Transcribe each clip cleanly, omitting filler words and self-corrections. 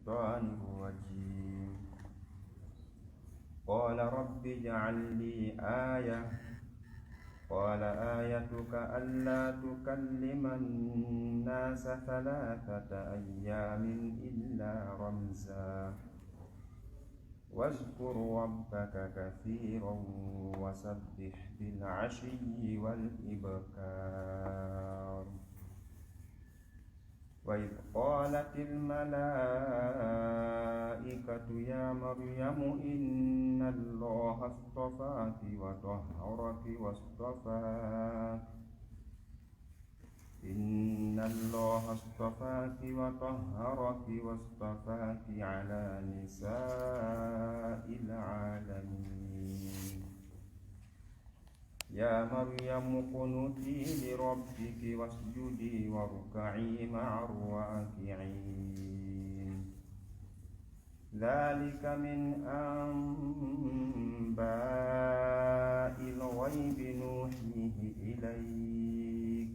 الشيطان الرجيم. قال رب اجعل لي آية. قال آيتك ألا تكلم الناس 3 أيام إلا رمزا واذكر ربك كثيرا وسبح بالعشي والإبكار. وإذ قالت الملائكة يا مريم إن الله اصطفاك وطهرك واصطفاك على نساء العالمين. يا مريم اقنتي لربك واسجدي واركعي مع الراكعين. ذلك من أنباء الغيب نوحيه إليك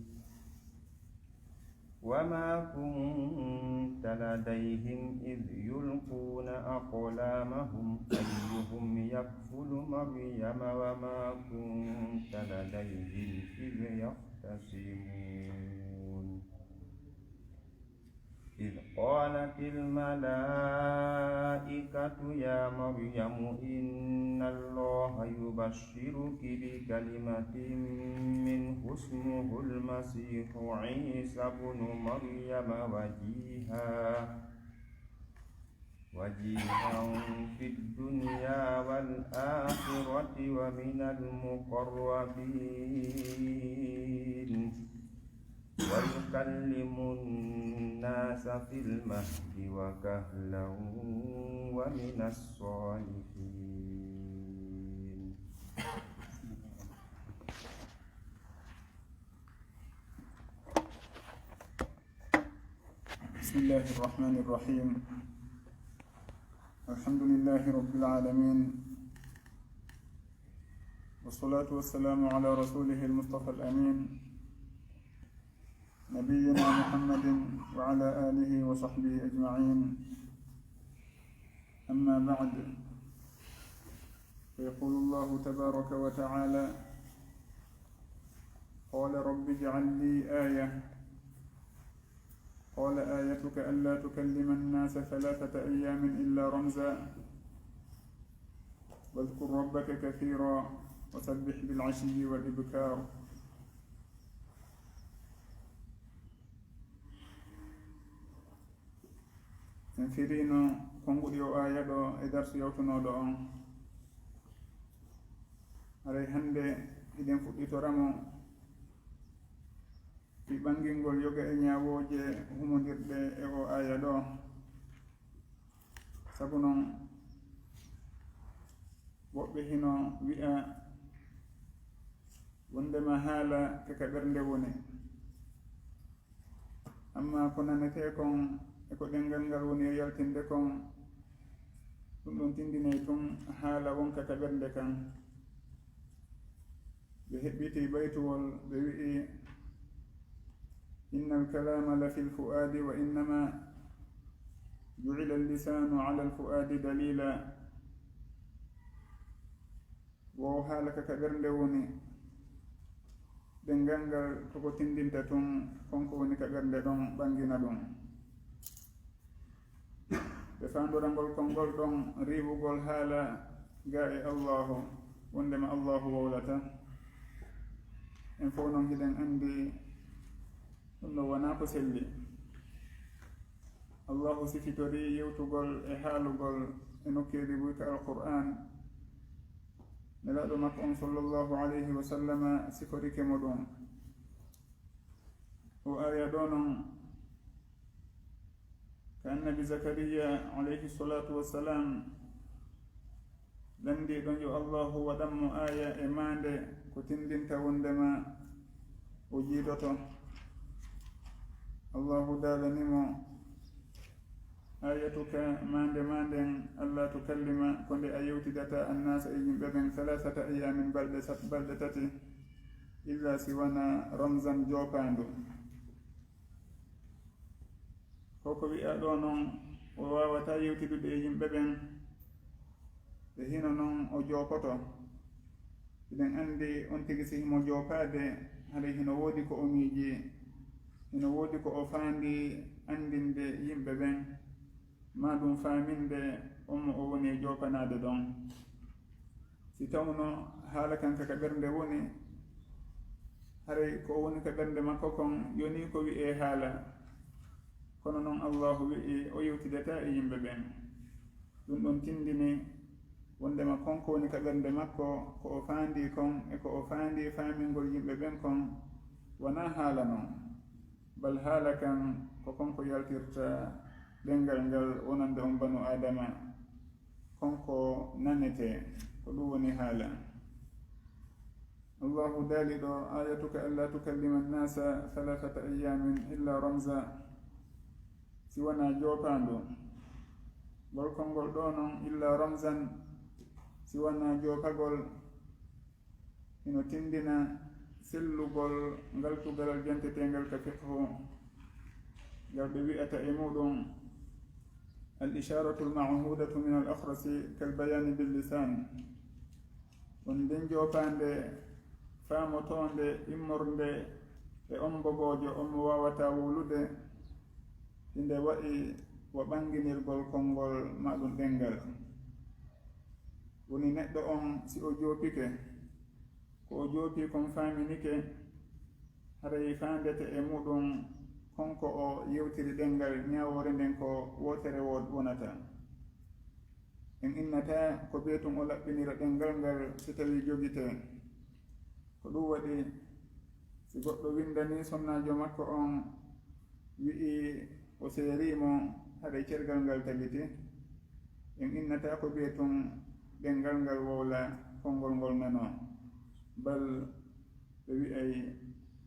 وما كنت لديهم إذ يلقون أقلامهم أيهم يكفل مريم وما كنت لديهم إذ يختصمون. إذ قالت الملائكة يا مريم إن الله يبشرك بكلمة منه اسمه المسيح عيسى بن مريم وجيها في الدنيا والآخرة ومن المقربين ويكلم الناس في المهد وكهلا ومن الصالحين. بسم الله الرحمن الرحيم. الحمد لله رب العالمين، والصلاة والسلام على رسوله المصطفى الأمين نبينا محمد وعلى آله وصحبه أجمعين. أما بعد، فيقول الله تبارك وتعالى: قال رب اجعل لي آية. قال آيتك ألا تكلم الناس 3 أيام إلا رمزا واذكر ربك كثيرا وسبح بالعشي والإبكار. en firino konguɗi o aya ɗo e darsu yawtunoɗo on. aray hande iɗen fuɗɗitoramo fi ɓangilngol yoga e ñawoje humodirɗe e o aya ɗo. sabu noon woɓɓe hino wi'a wondema haala kaka ɓernde woni, amma ko nanete kon e ko ɗengal ngal woni e yaltinde kon ɗum ɗon tindinay tun haala wonka ka ɓernde kan. ɓe heɓɓiti baytuwol ɓe wi'i inna alkalama la fi lfuadi wa innama ju'ila allisanu ala alfuadi dalila. wo haala kaka ɓernde woni, ɗengal ngal koko tindinta tun konko woni ka ɓernde ɗon ɓangina ɗum. ɓe fandorangol konngol ɗon riwugol haala ga e allahu, wondema allahu wowlata. en fof noon hiɗen andi ɗum ɗo wona ko selli. allahu sifitori yewtugol e haalugol e nokkeli buyka alqur'an. nelaɗo makko on sallllahu alayhi wa sallama siforike mo ɗum. o aya ɗo noon ka annabi zakariya alayhi salatu wassalam landi ɗon yo allahu waɗanmo aya e maande ko tindinta wondema o jiidoto. allahu dalanimo ayatuka manden alla tukallima ko nde a yewtidata annasa e yimɓe ɓen 3 ayamin balɗe 3 illa siwana ramzan jopandu. koko wi'a ɗo noon o wawata yewtidude e yimɓe ɓen ɓe hino noon o joopoto. Eɗen anndi on tigi si himo joopade haɗa hino woodi ko o miiji, hino woodi ko o faandi andinde yimɓe ɓen, ma ɗum faaminde on o woni e joopanade ɗon. Si tawno haala kanka ka ɓernde woni, haray ko woni ka ɓernde makko kon yoni ko wi'e haala, kono noon allahu wi'i o yewtidata e yimɓe ɓen. ɗum ɗon tindini wondema konko woni ka ɓernde makko ko o faandi kon e ko o faandi faamingol yimɓe ɓen kon wona haala noon, bal haala kan ko konko yaltirta ɗengal ngal wonande on banu adama, konko nanete, ko ɗum woni haala. allahu daali ɗo ayatuka alla tukallima annasa 3 ayamin illa ramza, si wona joopandu ngol konngol ɗo noon illa ramzan, si wona joopagol ino tindina sellugol ngal tugalal jantetengal ka fiqhu ngal ɓe wi'ata e muɗum al isharatu lmahudatu min al akhrasi kal bayani bil lisan. ɗon nden joopande faamotonde immorde e on bobojo on mo wawata wulude inde waɗi wo ɓanginirgol konngol maɗum ɗengal. woni neɗɗo on si o joopike ko o joopi kon faaminike, haray faandete e muɗum konko o yewtiri ɗengal ñawore nden ko wotere wonata. en innata ko ɓeytum o laɓɓinira ɗengal ngal si tawi jogite. ko ɗum waɗi si goɗɗo windani sonnajo makko on wi'i o seerimo haɗa cergal ngal tagiti, en innata ko ɓeytum ɗengal ngal wowla konngol ngol nano, bal ɓe wi'ay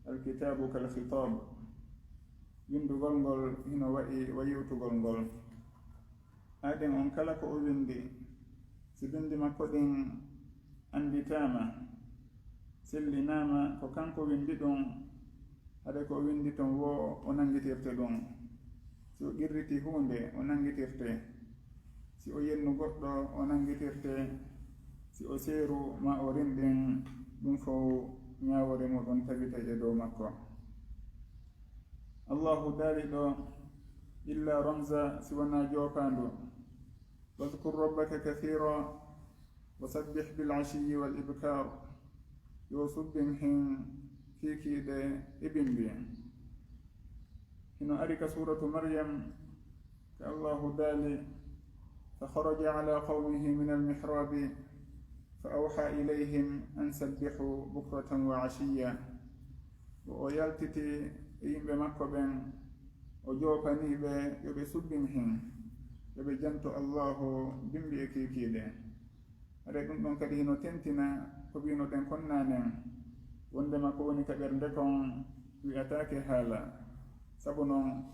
alkitabu kal khitab, windugol ngol hino waɗi wa yewtugol ngol. aɗen on kala ko o windi, si bindi makko ɗin anditama sellinama ko kanko windi ɗum, haɗa ko windi ton wo o nangitirte ɗum. si o qirriti hunde o nangitirte, si o yennu goɗɗo o nangitirte, si o seeru ma o rinɗin, ɗum fo ñawore muɗum tabita e dow makko. allahu daali ɗo illa ramza, si wona joopandu. wadkur rabbaka kathira wa sabbih bil'ashiyi wal ibkar, yo subbin hin kiikiiɗe e bimbi. hino ari ka suratu maryam ka allahu daali fa kharaja ala qawmihi min almihrabi fa awha ilayhim an sabbihu bukratan wa ashiya. o yaltiti e yimɓe makko ɓen o joopaniɓe yoɓe subbin hin, yoɓe janto allahu bimbi e kiikiiɗe. aɗa ɗum ɗon kadi hino tentina ko wino ɗen konnanen, wondema ko woni ka ɓernde kon wi'atake haala. sabu noon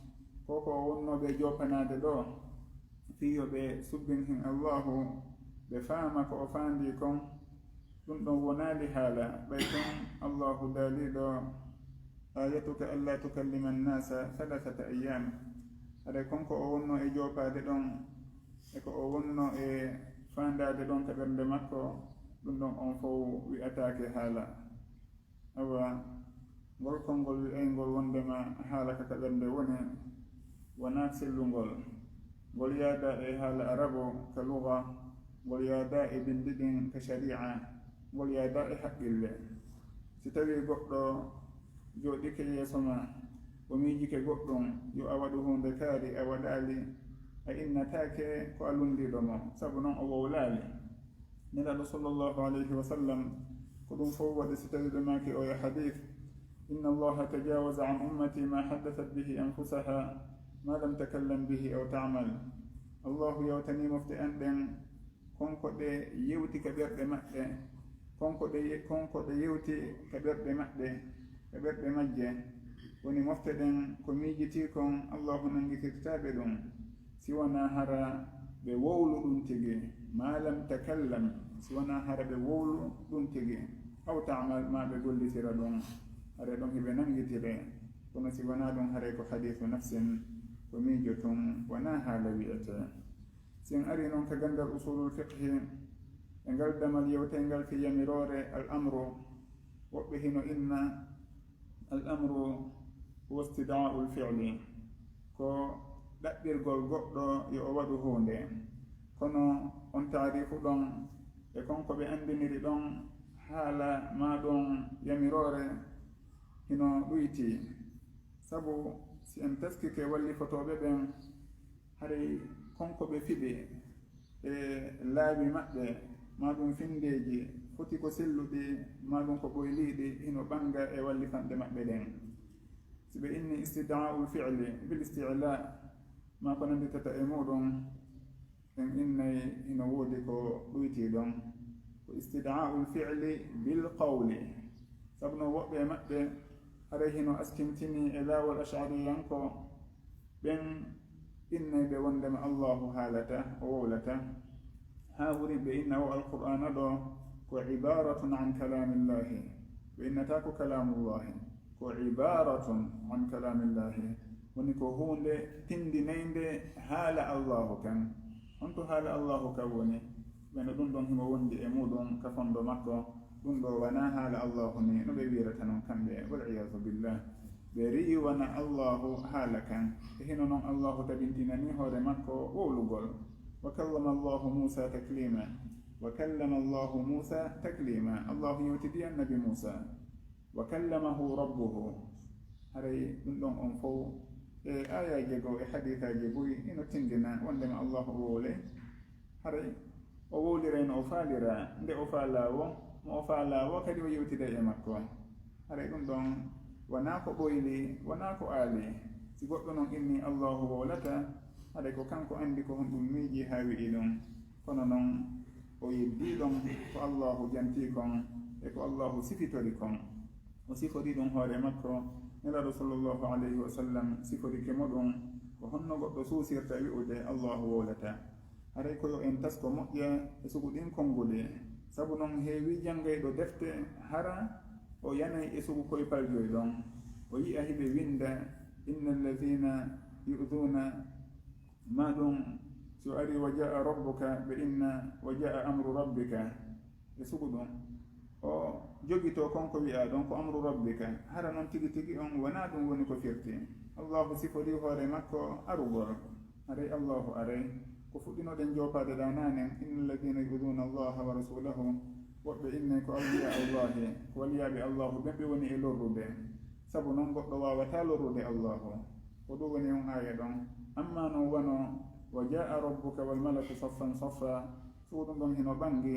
koko wonnoɓe joopanade ɗo fiyoɓe subbin hin allahu ɓe faama ko o faandi kon, ɗum ɗon wonali haala. ɓay ton allahu daaliɗo ayatuka alla tukallima annasa 3 ayam, haɗa konko o wonno e joopade ɗon e ko o wonno e faandade ɗon ka ɓernde makko, ɗum ɗon on fof wi'atake haala. awa ngol konngol wi'aygol wondema haala ka ɓernde woni, wona sellugol. ngol yaada e haala arabo ka luga, ngol yaada e bindi ɗin ka sharia, ngol yaada e haqqille. si tawi goɗɗo jooɗike yeeso ma o miijike goɗɗum yo a waɗu hunde kaari a waɗaali, a innatake ko a lundiɗo mo, sabu noon o wowlaali. nelaɗo sallllahu alayhi wa sallam ko ɗum fof waɗi si tawi ɓe maaki o e hadith: inna allaha tajawaza an ummati ma haddathat bihi anfusaha ma lam takallam bihi aw ta'mal. allahu yawtani mofte an ɗen konko ɗe yewti ka ɓerɗe maɓɓe, konko ɗe yewti ka ɓerɗe maɓɓe, ka ɓerɗe majje. woni mofte ɗen ko miijiti kon allahu nangitirtaɓe ɗum, si wona hara ɓe wowlu ɗum tigi, ma lam takallam, si wona hara ɓe wowlu ɗum tigi, aw ta'mal, ma ɓe gollitira ɗum, hare ɗon heɓe nangitire. kono si wona ɗum haray ko hadithu nafsin, ko miijo tun wona haala wi'ete sin ari noon ka gandal usulul fiqhi e ngal damal yewtengal fi yamirore al amru woɓɓe hino inna al amru huwa istida'u lfi'li ko ɗaɓɓirgol goɗɗo yo o waɗu hunde kono on taarifu ɗon e konko ɓe andiniri ɗon haala ma ɗum yamirore hino ɗuyti sabu si en taskike wallifotoɓe ɓen haray konko ɓe fiɓi e laabi maɓɓe ma ɗum findeji foti ko selluɗi ma ɗum ko ɓoyliɗi hino ɓanga e wallifanɗe maɓɓe ɗen si ɓe inni istida'u lfi'li bil istila ma ko nanditata e muɗum en innay hino woodi ko ɗuyti ɗon ko istida'u lfi'li bil qawli sabu no woɓɓe maɓɓe haray hino askintini e laawol ash'ariyanko ɓen innay ɓe wondema allahu haalata o wowlata haa wuri ɓe inna o alqur'ana ɗo ko ibaratun an kalamillahi ɓe innata ko kalamullahi ko ibaratun an kalamillahi woni ko hunde tindinayde haala allahu kan on to haala allahu kan woni ɓene ɗum ɗon himo wondi e muɗum ka fondo makko ɗum ɗo wona haala allahu ni no ɓe wirata noon kamɓe waliyadu billah ɓe ri'i wona allahu haala kan e hino noon allahu tabintinani hoore makko wowlugol wa kallama allahu musa taklima wa kallama allahu musa taklima allahu yewtidi annabi musa wa kallamahu rabbuhu haray ɗum ɗon on fof e ayaji goo e hadithaji boyi ino tindina wondema allahu o wowle haray o wowlirayno o faalira nde o faalawo mo o faalawo kadi o yewtida e makko haray ɗum ɗon wona ko ɓoyli wona ko aali si goɗɗo noon inni allahu wowlata haɗa ko kanko andi ko honɗum miiji ha wi'i ɗum kono noon o yeddi ɗon ko allahu janti kon e ko allahu sifitori kon o sifori ɗum hoore makko nelaɗo sallllahu alayhi wa sallam siforike mo ɗum ko honno goɗɗo suusirta wi'ude allahu wowlata haray koyo en tasko moƴƴa e sugu ɗin konnguli sabu noon heewi janngayɗo defte hara o yanay e sugu koye paljoy ɗon o yi'a hiɓe winda inna alladina yu'duna ma ɗum so ari wa jaa rabbuka ɓe inna wa jaa amru rabbika e sugu ɗum o jogito konko wi'a ɗon ko amru rabbika hara noon tigi tigi on wona ɗum woni ko firti allahu sifori hoore makko arugol aray allahu aray ko fuɗɗinoɗen jopade ɗa nanen inna alladina yu'duna allaha wa rasulahu woɓɓe innay ko awliya allahi ko waliyaɓe allahu ɓen ɓe woni e lorrude sabu noon goɗɗo wawata lorrude allahu ko ɗum woni on aya ɗon amma noon wano wa jaa rabbuka walmalaku saffan saffa suuɗum ɗon hino ɓangi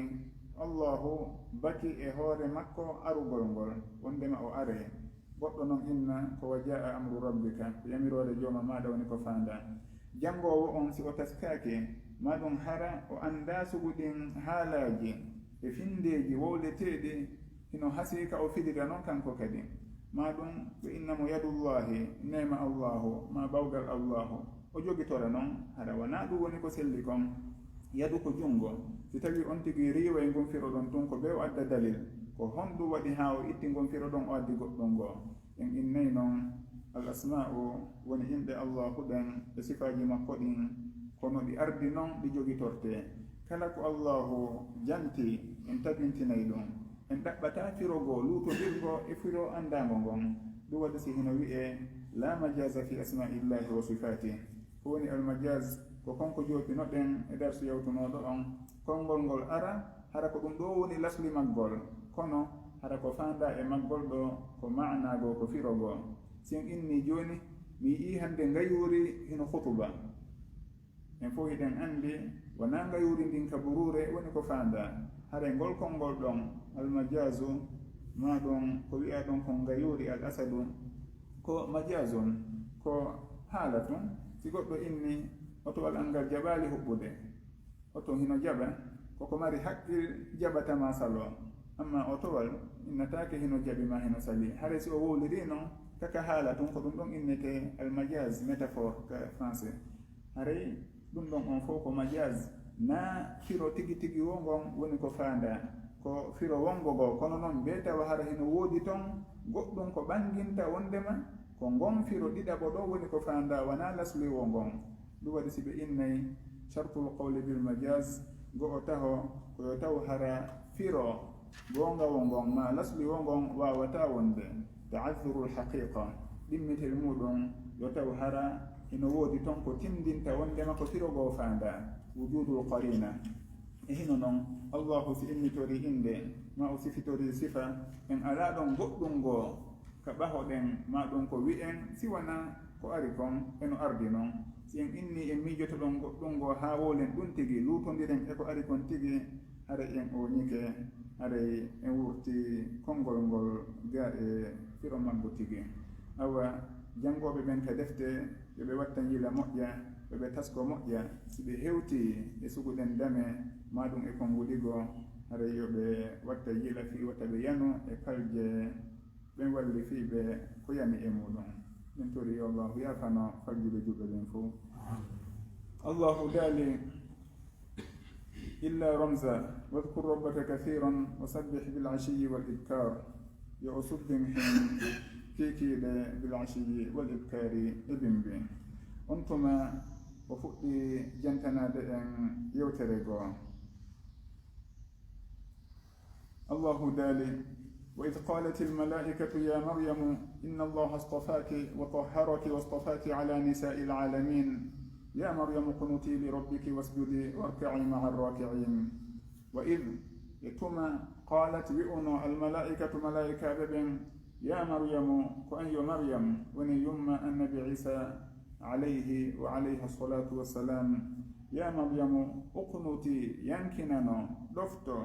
allahu baki e hoore makko arugol ngol wondema o are goɗɗo noon inna ko wa jaa amru rabbika yamirore jooma maɗa woni ko fanda jangowo on si o taskake maɗum hara o anda suguɗin haalaji e findeji wowleteɗi hino hasika o fidira noon kanko kadi ma ɗum ɓe innamo yadullahi nema allahu ma bawgal allahu o jogitora noon haɗa wona ɗum woni ko selli kon yadu ko jungo si tawi on tigi riwa e gonfiro ɗon tun ko ɓe o adda dalil ko honɗum waɗi ha o itti gonfiro ɗon o addi goɗɗon ngoo en innay noon al asma'u woni yimɓe allahu ɗen e sifaji makko ɗin kono ɗi ardi noon ɗi jogitorte kala ko allahu janti en tabintinay ɗum en ɗaɓɓata firogo luutodirgo e firo andago ngon ɗum waɗi si hino wi'e la majaza fi asma'illahi wa sifati ko woni almajaz ko konko jooɓinoɗen e darsu yawtunoɗo on konngol ngol ara hara ko ɗum ɗo woni lasli maggol kono hara ko fanda e maggol ɗo ko ma'nago ko firogo sin inni joni mi yii hande ngayuri hino hutuba en fof hiɗen andi wona ngayuri ndin ka burure woni ko fanda hara ngol konngol ɗon almajazu ma ɗum ko wi'a ɗon ko ngayuri al asadu ko majazun ko haala tun si goɗɗo inni otowal angal jaɓali huɓɓude oto hino jaɓa koko mari haqqil jaɓatama salo amma otowal innatake hino jaɓima hino sali hare si o wowliri noon kaka haala tun ko ɗum ɗon innete almajaz métaphore ka français haray ɗum ɗon on fof ko majaz na firo tigi tigi wo ngon woni ko fanda ko firo wongo go kono noon be tawa hara hino woodi ton goɗɗum ko ɓanginta wondema ko gonfiro ɗiɗaɓo ɗo woni ko fanda wona lasliwo ngon ɗum waɗi si ɓe innay shartul qawli bil majaz go o taho koyo taw hara firo gongawo ngon ma lasliwo ngon wawata wonde ta'azzuru lhaqiqa ɗimmitel muɗum yo taw hara ino woodi ton ko tindinta wondema ko firogo fanda wujudul qarina e hino noon allahu si immitori inde ma o sifitori sifa en ala ɗon goɗɗum goo ka ɓahoɗen ma ɗum ko wi'en siwana ko ari kon eno ardi noon si en inni en miijoto ɗon goɗɗum goo ha wolen ɗum tigi lutodiren e ko ari kon tigi hara en o ñike haray en wurti konngol ngol ga e firo maggo tigi awa janngoɓe ɓen ka defte yoɓe watta yila moƴƴa yoɓe tasko moƴƴa si ɓe hewti e suguɗen dame ma ɗum e konguɗigo haray yoɓe watta yila fi watta ɓe yano e kalje ɓen walli fi ɓe ko yani e muɗum min tori yo allahu yafano faljuɓe juɓɓe ɓen fo allahu daali illa ramza wadkur rabbaka kathiran wa sabbih bil'ashiyi wal ibkar yo o subbin hen kiikiiɗe bil'ashiyi wal ibkari e bimbi on tuma o fuɗɗi jantanade en yewtere goo allahu daali وإذ قالت الملائكة يا مريم إن الله اصطفاك وطهرك واصطفاك على نساء العالمين يا مريم اقنتي لربك واسجدي واركعي مع الراكعين وإذ يتم قالت وئن الملائكة ملائكة ببن يا مريم كأي مريم وني يم النبي عيسى عليه وعليها الصلاة والسلام يا مريم اقنتي ينكننا لفتو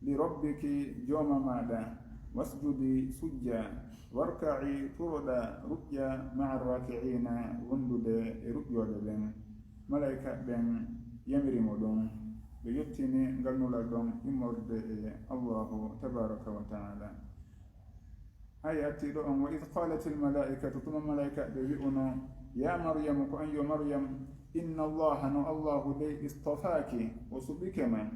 لربك جوم ماذا wasjudi sujja warka'i turoɗa ruƴƴa maa raki'ina wondude e ruƴƴoɓe ɓen malaika ɓen yamirimo ɗum ɓe yettini ngalnulal ɗon immorde e allahu tabaraka wa taala hay attiɗo on wa id qalat almalaikatu tuma malaika ɓe wi'uno ya maryamu ko an yo maryam inna allaha no allahu dey istafaki o suɓikema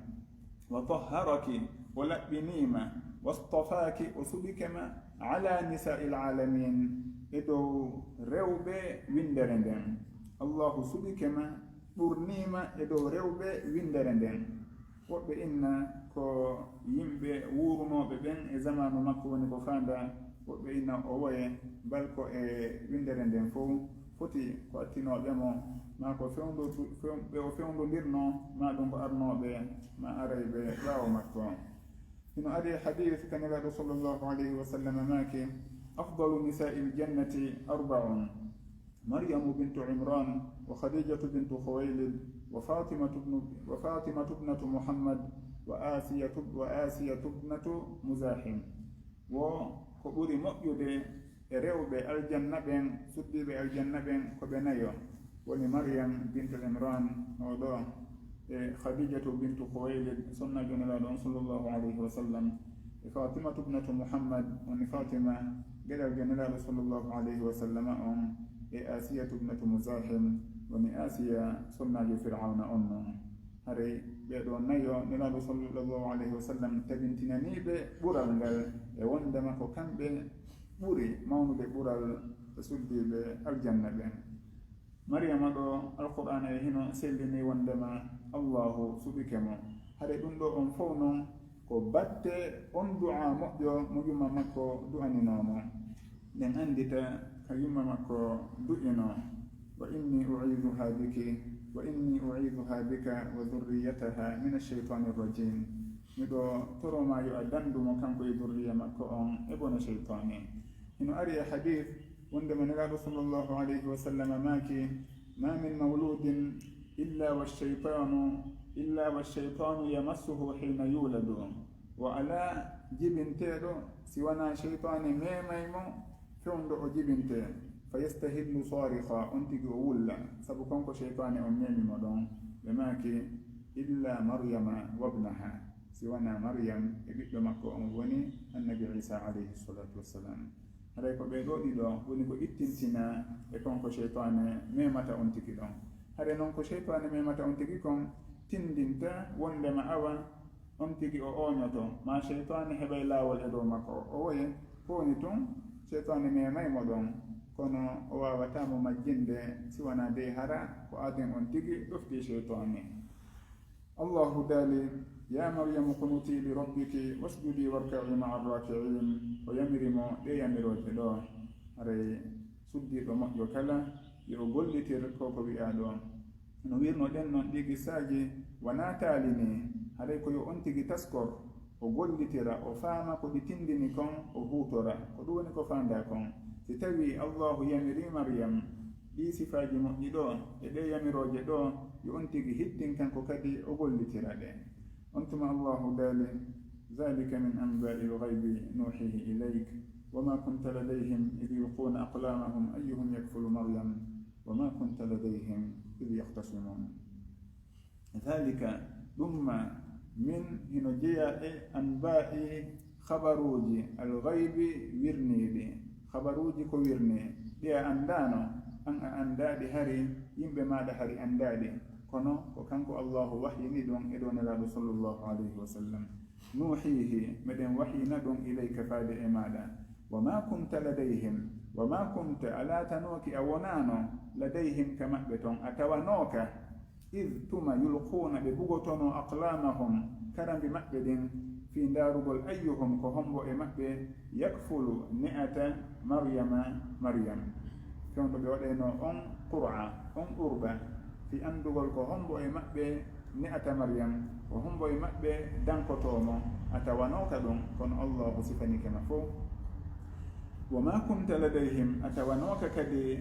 wa tahharaki o laɓɓinima واصطفاك وسبكما على نساء العالمين إدو ريوبة ويندرندن الله سبكما برنيما إدو ريوبة ويندرندن وبه إنا كو يمبه وورنو ببن زمان مكوني كفاندا وبه إنا أوي بل كو ويندرندن foti ko attino ɓemo ma ko fewndo ndirno ma ɗum ko arnoɓe ma aray ɓe ɓawo makko إنه هذه حديث كان النبي صلى الله عليه وسلم ماكي أفضل نساء الجنة 4 مريم بنت عمران وخديجة بنت خويلد وفاطمة ابنة محمد وآسية ابنة مزاحم وكبري مؤيد ريوب الجنة سدي بالجنة كبنيو ولمريم بنت عمران موضوع خديجة بنت خويلد سنة جنرال صلى الله عليه وسلم فاطمة ابنة محمد فاطمة قال الجنرال صلى الله عليه وسلم آسية ابنة مزاحم آسية سنة فرعون هري بيدو نيو نرال صلى الله عليه وسلم تبنتناني ببرال وندما كان ببوري مونو ببرال سلدي بالجنة مريم دو القرآن هنا سلني وندما الله سبحانه هذا دندو أن فونو كبت أن دعاء مؤجو مجمع مكو دعاني نومو لأن أندتا كيما مكو دعينو وإني أعيذها بك وذريتها من الشيطان الرجيم مدو ترى ما يؤدن دمو كانكو ذرية مكو ابن شيطاني هنا أري حديث وندما نقال صلى الله عليه وسلم ماكي ما من مولود إلا والشيطان يمسه حين يولد وعلى جبنتيرو سوانا شيطان ميمو فوندو جبنتير فيستهل صارخا أنتج وولا سبقونكو شيطان أميمي مدون بماكي إلا مريم وابنها سوانا مريم إبقى مكو أموني النبي عيسى عليه الصلاة والسلام haray ko ɓe ɗoɗi ɗo woni ko ittintina e konko cheytane memata on tigi ɗon haɗe noon ko cheytane memata on tigi kon tindinta wondema awa on tigi o oñoto ma cheytane heɓay laawol e dow makko o woye ko woni tun cheytane memaymo ɗon kono o wawatamo majjinde siwana de hara ko aden on tigi ɗofti cheytani. Allahu daali ya maryamu kunuti li rabbiki wasjudi warka'i ma'a arraki'in o yamirimo ɗe yamiroje ɗo aray suddiɗo moƴƴo kala yo gollitir koko wi'a ɗo no wirno ɗen noon ɗi gissaji wana taalini haɗay koyo on tigi taskor o gollitira o faama ko ɗi tindini kon o huutora ko ɗum woni ko fanda kon. si tawi allahu yamiri maryam ɗi sifaji moƴƴi ɗo e ɗe yamiroje ɗo yo on tigi hittin kanko kadi o gollitira ɗe. on tuma allahu daali zalika min anba'i lghaybi nuhihi ilayk wama kunta ladayhim id yulquna aqlamahum ayyuhum yakfulu maryam wama kunta ladayhim id yahtasimun. dhalika ɗum min hino jeeya e anba'i habaruji alghaybi wirniɗi habaruji ko wirni ɗi a andano an a andaɗi hari yimɓe maɗa hari andaɗi kono ko kanko allahu wahyini ɗum e ɗo nelaɗo sallllahu alayhi wa sallam. nuhihi meɗen wahyina ɗum ilayka faade e maɗa wama kunta ladayhim wama kunta alatanoki a wonano ladayhim ka maɓɓe ton a tawanoka id tuma yulquna ɓe bugotono aqlamahum karambi maɓɓe ɗin fi ndarugol ayyuhum ko hombo e maɓɓe yakfulu ne'ata maryam fewndo ɓe waɗayno on qur'a on urba fi andugol ko hombo e maɓɓe ne'ata maryam ko hombo e maɓɓe dankotomo a tawanoka ɗum kono allahu sifanikema fof. wama kunta ladayhim a tawanoka kadi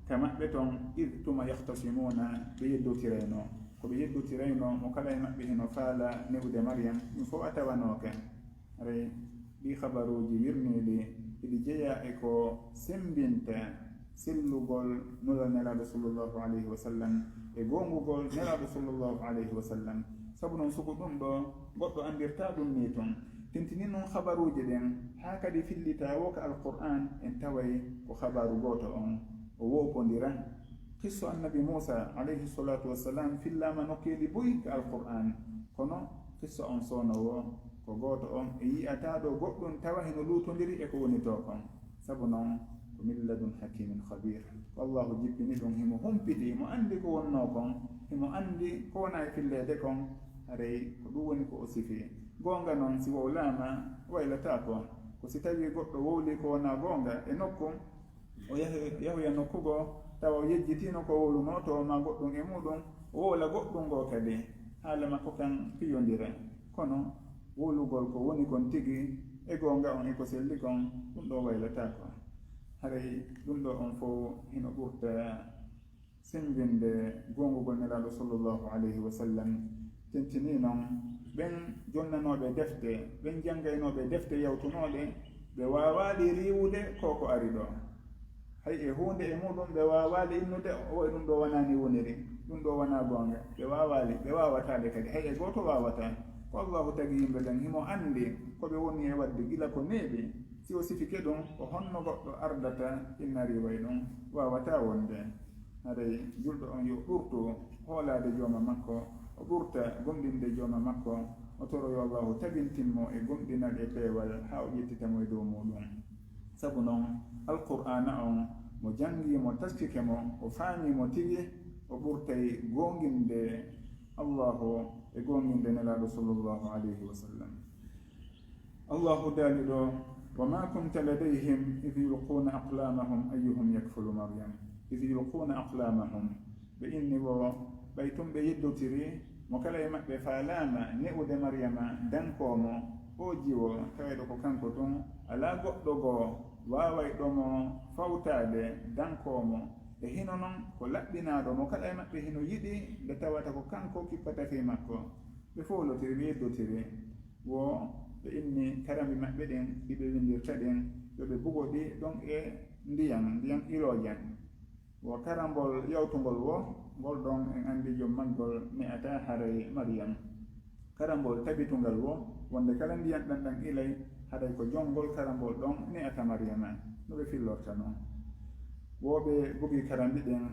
ka maɓɓe ton id tuma yahtasimuna ɓe yeddotirayno ko ɓe yeddotirayno mo kala e maɓɓe heno faala newde maryam ɗum fof a tawanoka. aray ɗi habaruji wirniɗi iɗi jeeya e ko sembinta sellugol nulal nelaɗo sallllahu alayhi wa sallam e gongugol nelaɗo sallllahu alayhi wa sallam. sabu noon sugu ɗum ɗo goɗɗo andirta ɗum ni toon tentini noon habaruji ɗen ha kadi fillita wo ka alqur'an en taway ko habaru goto on o wopodira. qissu annabi musa alayhi salatu wassalam fillama nokkeeli boyi ka alqur'an kono qissa on sownowo ko goto on e yiyata ɗo goɗɗum tawa heno lutodiri e ko woni to kon. sabu noon ko min ladun hakimin khabir ko allahu jippini ɗum himo humpiti mo andi ko wonno kon himo andi ko wona e fillede kon haray ko ɗum woni ko o sifi. gonga noon si wowlama waylata ko si tawi goɗɗo wowli ko wona gonga e nokku o yahoya nokkugo tawa o yejjitino ko wowluno to ma goɗɗum e muɗum o wowla goɗɗum ngo kadi haala makko kan piyodira kono wowlugol ko woni kon tigi e gonga on eko selli kon ɗum ɗo waylata ko. haray ɗum ɗo on fof hino ɓurta sembinde gongugol nelaɗo sallllahu alayhi wa sallam. tentini noon ɓen jonnanoɓe defte ɓen janngaynoɓe defte yawtunoɗe ɓe wawali riwude ko ari ɗo hay e hunde e muɗum ɓe wawali innude o e ɗum ɗo wonani woniri ɗum ɗo wona gonga ɓe wawatade kadi hay e goto wawata ko allahu tagi yimɓe ɗen himo andi koɓe woni e wadde gila ko neeɓi si o sifike ɗum ko honno goɗɗo ardata innari way ɗum wawata wonde. haɗay julɗo on yo ɓurtu hoolade jooma makko o ɓurta gomɗinde jooma makko o toroyo allahu tabintinmo e gomɗinal e peewal ha o ƴettitamo e dow muɗum. sabu noon alqur'ana on mo jangi mo taskike mo o faamimo tigi o ɓurtay gonginde allahu e gonginde nelaɗo sallllahu alayhi wa sallam. allahu daali ɗo wama kunta ladayhim id yulquna aqlamahum ayyuhum yakfulu maryam id yulquna aqlamahum ɓe inni wo ɓay tum ɓe yeddotiri mo kala e maɓɓe faalama ne'ude maryama dankomo o jiwo taweɗo ko kanko tun ala goɗɗo goo waway ɗomo fawtade dankomo e hino noon ko laɓɓinaɗo mo kala e maɓɓe hino yiɗi nde tawata ko kanko kippata fi makko ɓe fowlotiri ɓe yeddotiri wo ɓe inni karambi maɓɓe ɗin ɗiɓe windirta ɗin yoɓe bugo ɗi ɗon e ndiyam ilojan wo karambol yawtugol wo ngol ɗon en andi jom maggol ne'ata haray maryam. karambol tabitungal wo wonde kala ndiyam ɗan ilay haɗay ko jongol karambol ɗon ne'ata maryama no ɓe fillorta noon. woɓe bugi karambi ɗin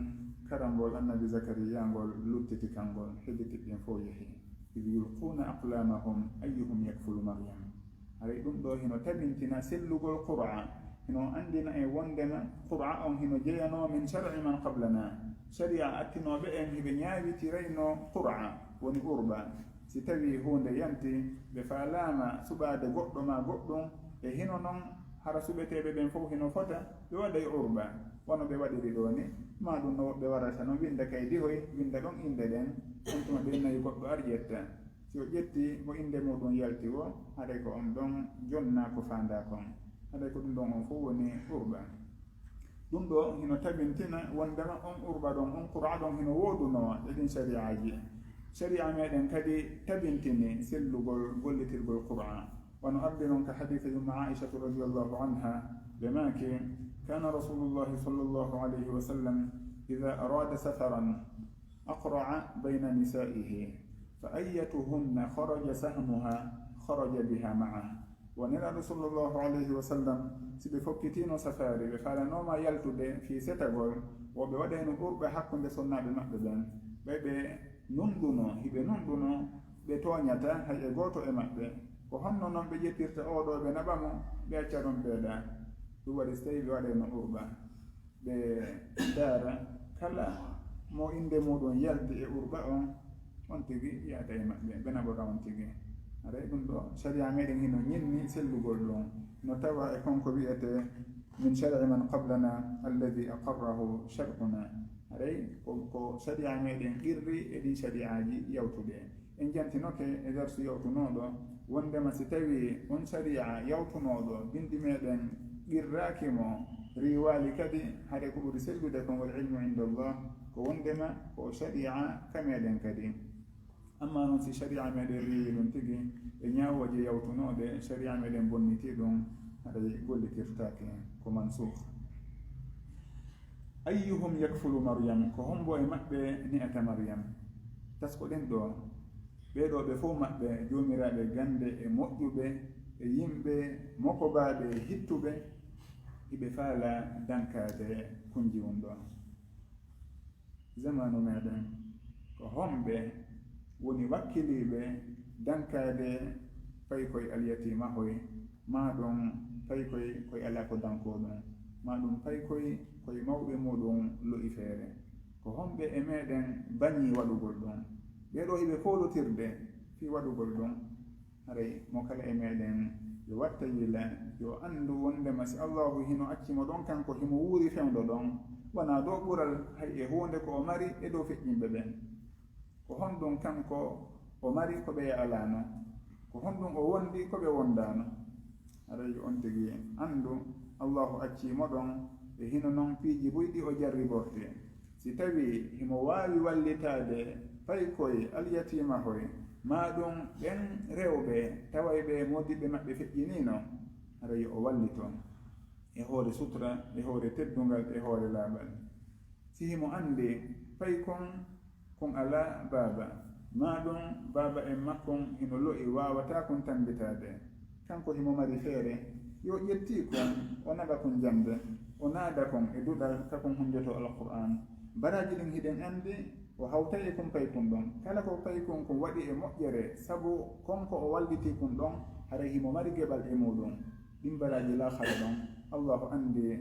karambol annabi zakariya ngol luttiti kangol hedditiɗɗin fo yehi id yulquna aqlamahum ayyuhum yakfulu maryam. haray ɗum ɗo hino tabintina sellugol qur'a hino andina e wondema qur'a on hino jeyano min shar'i man qablana sharia attinoɓe en hiɓe ñaawitirayno qur'a woni urba si tawi hunde yanti ɓe faalama suɓade goɗɗo ma goɗɗum e hino noon hara suɓeteɓe ɓen fof hino fota ɓe waɗay urba wono ɓe waɗiri ɗo ni ma ɗum no woɓɓe warata no winda kay dihoy winda ɗon inde ɗen on tuma ɓe nayi goɗɗo ar ƴetta si o ƴetti mo inde muɗum yalti o haɗay ko on ɗon jonna ko fanda kon haɗay ko ɗum ɗon on fof woni urba ɗum ɗo hino tabintina wondema on urba ɗon on qur'a ɗon hino woduno e ɗin shari'aji sharia meɗen kadi tabintini sellugol gollitirgol qur'a wono arde noon ka haditha yumma aishatu radiallahu anha ɓe maki kana rasulullahi sallllahu alayhi wa sallam ida arada safaran aqra'a bayna nisaihi fa ayyatuhunna kharaja sahmuha kharaja biha ma'a woniraɗo sallllahu alayhi wa sallam si ɓe fokkitino safari ɓe falanoma yaltude fi setagol woɓe waɗayno ɓurɓe hakkude sonnaɓe maɓɓe ɓen ɓe nunduno hiɓe nunduno ɓe toñata hay e goto e maɓɓe ko honno noon ɓe ƴettirta oɗo ɓe naɓamo ɓe acca ɗon ɓeeɗa ɗum waɗi so tawi ɓe waɗayno urɓa ɓe daara kala mo inde muɗum yaldi e urɓa on tigi yiyata e maɓɓe ɓe naɓora on tigi aɗa ɗum ɗo sharia meɗen hino ñinni sellugol ɗum no tawa e konko wiyete min shar'i man qablana alladi aqarrahu shar'una aɗay ko sharia meɗen qirri e ɗin shari'aji yawtude en jantinoke e darsu yawtunoɗo wondema si tawi on sharia yawtunoɗo bindi meɗen qirrakimo riwali kadi haɗe ko ɓuri sellude kon wal ilmu inda allah ko wondema ko sharia ka meɗen kadi amma noon si sharia meɗen riwi ɗum tigi e ñawoje yawtunoɗe sharia meɗen bonniti ɗum haɗa gollitirtake ko mansukh ayyuhum yakfulu maryam ko hombo e maɓɓe ni'ata maryam taskoɗen ɗo ɓeɗo ɓe fof maɓɓe jomiraɓe gande e moƴƴuɓe e yimɓe mokobaɓe e hittuɓe hiɓe faala dankade kunji won ɗo zamanu meɗen ko homɓe woni wakkiliɓe dankade fay koye alyatimahoy ma ɗum fay koye ala ko dankoɗum ma ɗum fay koye mawɓe muɗum lo'i feere ko homɓe e meɗen bañi waɗugol ɗum ɓeɗo hiɓe folotirde fi waɗugol ɗum haray mo kala e meɗen yo watta yila yo andu wondema si allahu hino accimo ɗon kanko himo wuuri fewdo ɗon wona dow ɓural hay e hunde ko o mari e dow feƴƴimɓe ɓen ko honɗum kanko o mari ko ɓe alano ko honɗum o wondi ko ɓe wondano aɗay on tigi andu allahu accimo ɗon e hino noon piiji buyɗi o jarriborte si tawi himo wawi wallitade fay koye alyatimahoy ma ɗum ɓen rewɓe taway ɓe modiɓɓe maɓɓe feƴƴinino aɗay o wallito e hoore sutra e hoore teddungal e hoore laaɓal si himo andi fay kon ala baaba ma ɗum baaba en makkon hino lo'i wawata kon tambitade kanko himo mari feere yo ƴetti kon o naga kon jamde o naada kon e duɗal kakon hundeto alqur'an baraji ɗin hiɗen andi o hawtay e kon paykon ɗon kala ko paykon ko waɗi e moƴƴere sabu konko o walliti kon ɗon hara himo mari geɓal e muɗum ɗin baraji lahara ɗon allahu andi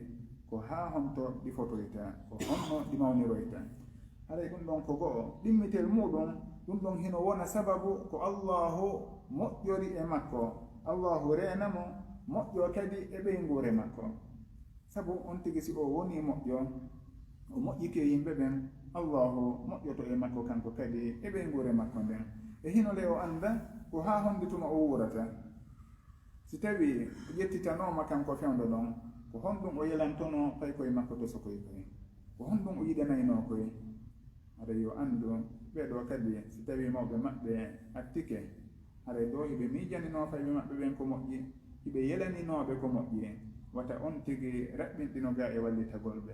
ko ha honto ɗi fotoyta ko honno ɗi mawniroyta haray ɗum ɗon ko go'o ɗimmitel muɗum ɗum ɗon hino wona sababu ko allahu moƴƴori e makko allahu renamo moƴƴo kadi e ɓeygure makko sabu on tigi si o woni moƴƴo o moƴƴike yimɓe ɓen allahu moƴƴoto e makko kanko kadi e ɓeygure makko nden e hino le o anda ko ha hondituma o wurata si tawi o ƴettitanoma kanko fewdo ɗon ko honɗum o yelantono fay koye makko to sokoy koye ko honɗum o yiɗanayno koye aɗa yo andu ɓeɗo kadi si tawi mawɓe maɓɓe attike haray ɗo hiɓe miijanino fayɓe maɓɓe ɓen ko moƴƴi hiɓe yelaninoɓe ko moƴƴi wata on tigi raɓɓinɗino ga e wallitagol ɓe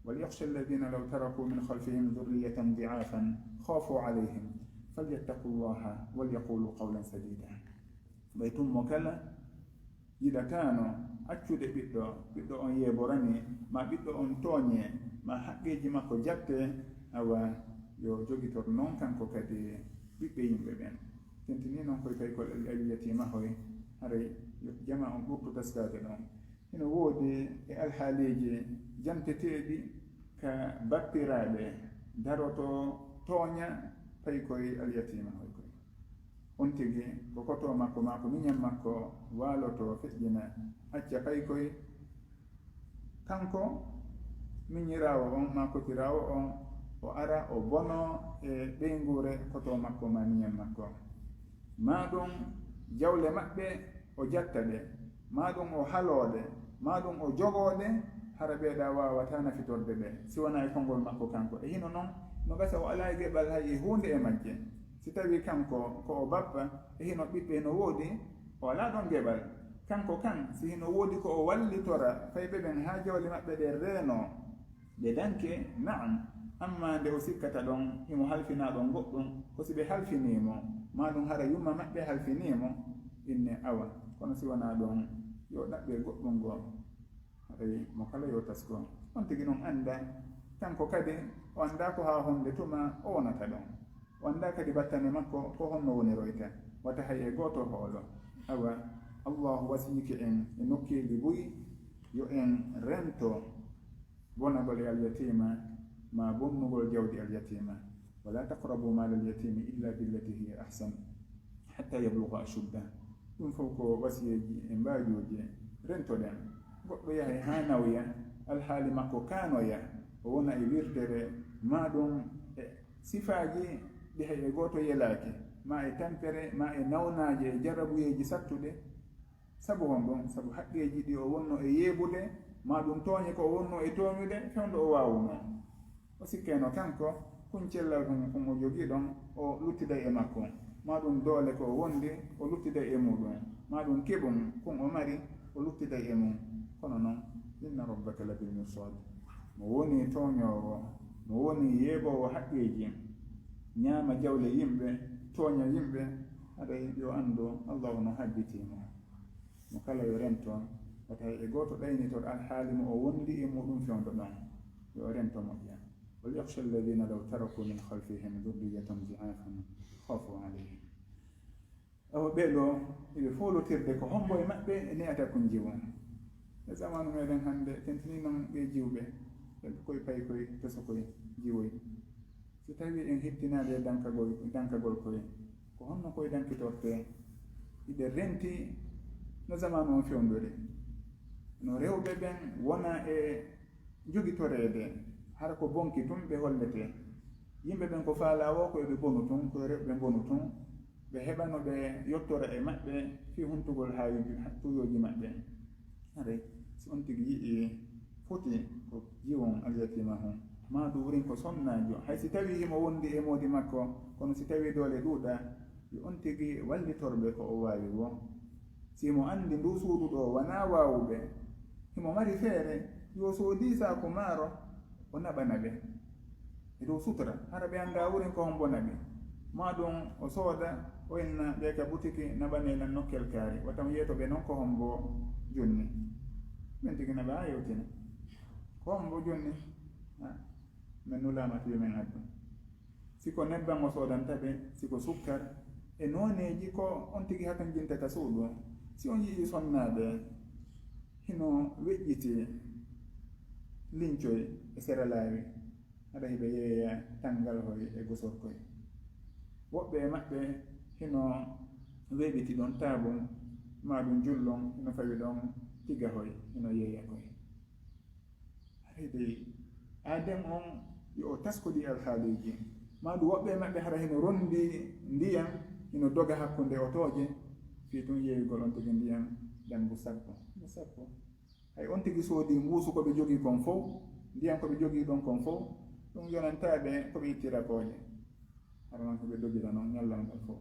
walyakhsha alladina law taraku min khalfihim dhurriyatan di'afan khafu alayhim falyattaqu llaha walyaqulu qawlan sadida ɓay tummo kala yiɗatano accude ɓiɗɗo on yeeborani ma ɓiɗɗo on tooñe ma haqqeji makko jatte awa yo jogitor noon kanko kadi ɓiɓɓe yimɓe ɓen tentini noon koye kaykol ayyatimahoy haray jama on ɓurtu taskade ɗon ina woodi e alhaaliiji janteteeɗi ka bappiraaɓe daroto tooña pay koye alyatima hoy koye on tigi ko koto makko ma ko miñam makko waaloto feƴƴina acca pay koye kanko miñiraawo on ma kotiraawo on o ara o bono e ɓeyngure koto makko ma miñam makko ma ɗum jawle maɓɓe o jatta ɗe ma ɗum o halooɗe ma ɗum o jogooɗe hara ɓeeɗa wawata nafitorde ɓe si wona e konngol makko kanko e hino noon no gasa o ala e geɓal hay e hunde e majje si tawi kanko ko o babba e hino ɓiɓɓe no woodi o ala ɗon geɓal kanko kan si hino woodi ko o wallitora fay ɓe ɓen ha jawle maɓɓe ɗe reeno ɓe danke naam amma nde o sikkata ɗon himo halfina ɗon goɗɗum ko si ɓe halfinimo ma ɗum hara yumma maɓɓe halfinimo inne awa kono si wona ɗon yo ɗaɓɓe goɗɗum goo haɗay mo kala yo tasko on tigi noon annda kanko kadi o annda ko ha honde tuma o wonata ɗon o annda kadi battane makko ko honno woniroyta wata hay e gooto hoolo awa allahu wasiyike en e nokkeji boyi yo en rento bonagol e alyatima ma bonnugol jawdi alyatima wala taqrabu mal alyatimi illa billati hiya ahsan hatta yabluga ashudda ɗum fof ko wasiyeji e mbaajoji rentoɗen goɗɗo yahay ha nawya alhaali makko kanoya o wona e wirdere ma ɗum e sifaji ɗi hay e gooto yelaaki ma e tampere ma e nawnaji e jarabuyeji sattuɗe sabu hon ɗon sabu haqqeji ɗi o wonno e yeebude ma ɗum tooñe ko o wonno e tooñude fewndo o waawuno o sikkeno kanko kuncellal kon o jogii ɗon o luttida e makko ma ɗum doole ko o wondi o luttida e muɗum ma ɗum keɓum kon o mari o luttida e mum kono noon inna rabbaka labil mirsad mo woni tooñowo mo woni yeebowo haqqeji ñaama jawle yimɓe tooña yimɓe aɗay yo anndu allahu no habbitimo mo kala yo rento wata e gooto ɗaynitoɗo alhaali mo o wondi e muɗum fewndo ɗon yo rento moƴƴa wal yakhsha alladina law taraku min khalfihim dhurriyatan di'afan khafu alayhim awo ɓeɗo eɓe folotirde ko hombo e maɓɓe e ne'ata kon jiwo e zamanu meɗen hannde tentini noon ɓe jiwɓe ɓe koye pay koye peso koye jiwoy si tawi en hettinaade e dankagol koye ko honno koye dankitorte iɗe renti no zamanu on fewndori no rewɓe ɓen wona e jogitoreede hara ko bonki tun ɓe hollete yimɓe ɓen ko faala o ko eɓe bonu tun koye rewɓe bonu tun ɓe heɓano ɓe yottora e maɓɓe fi huntugol ha tuyoji maɓɓe aray si on tigi yii foti ko jiwon alyatima hon ma du wurin ko sonnajo hay si tawi himo wondi e moodi makko kono si tawi doole ɗuuɗa yo on tigi wallitorɓe ko o waawi wo simo anndi ndu suudu ɗo wona waawuɓe himo mari feere yo soodi saako maaro o naɓana ɓe e dow sutura hara ɓe annda wurin ko hon bona ɓe ma ɗum o sooda o enna ɓe ka boutique naɓanelan nokkel kaari watam yeeto ɓe noon ko hon bo jonni min tigi naɓa ha yewtina ko hon bo jonni min nulama to yomin addu siko nebban o soodanta ɓe siko sukkar e nooneji ko on tigi hakan jintata suudu si on yii sonnaɓe hino weƴƴiti lincoy e sera laawi haɗa hiɓe yeeya tangal hoy e gosorkoy woɓɓe e maɓɓe hino weeɓiti ɗon taabum ma ɗum jullon hino fawi ɗon tiga hoy hino yeeya koy haɗayde aadem on yo taskodi alhaaliji ma ɗum woɓɓe e maɓɓe hara hino rondi ndiyam hino doga hakkunde otooje fii tun yeeyugol on tigi ndiyam ɗembu sappo hay on tigi soodi mbuusu ko ɓe jogii kon fof ndiyam ko ɓe jogii ɗon kon fof ɗum yonantaaɓe ko ɓe ittira kooje hara noon ko ɓe dogita noon ñallangal fof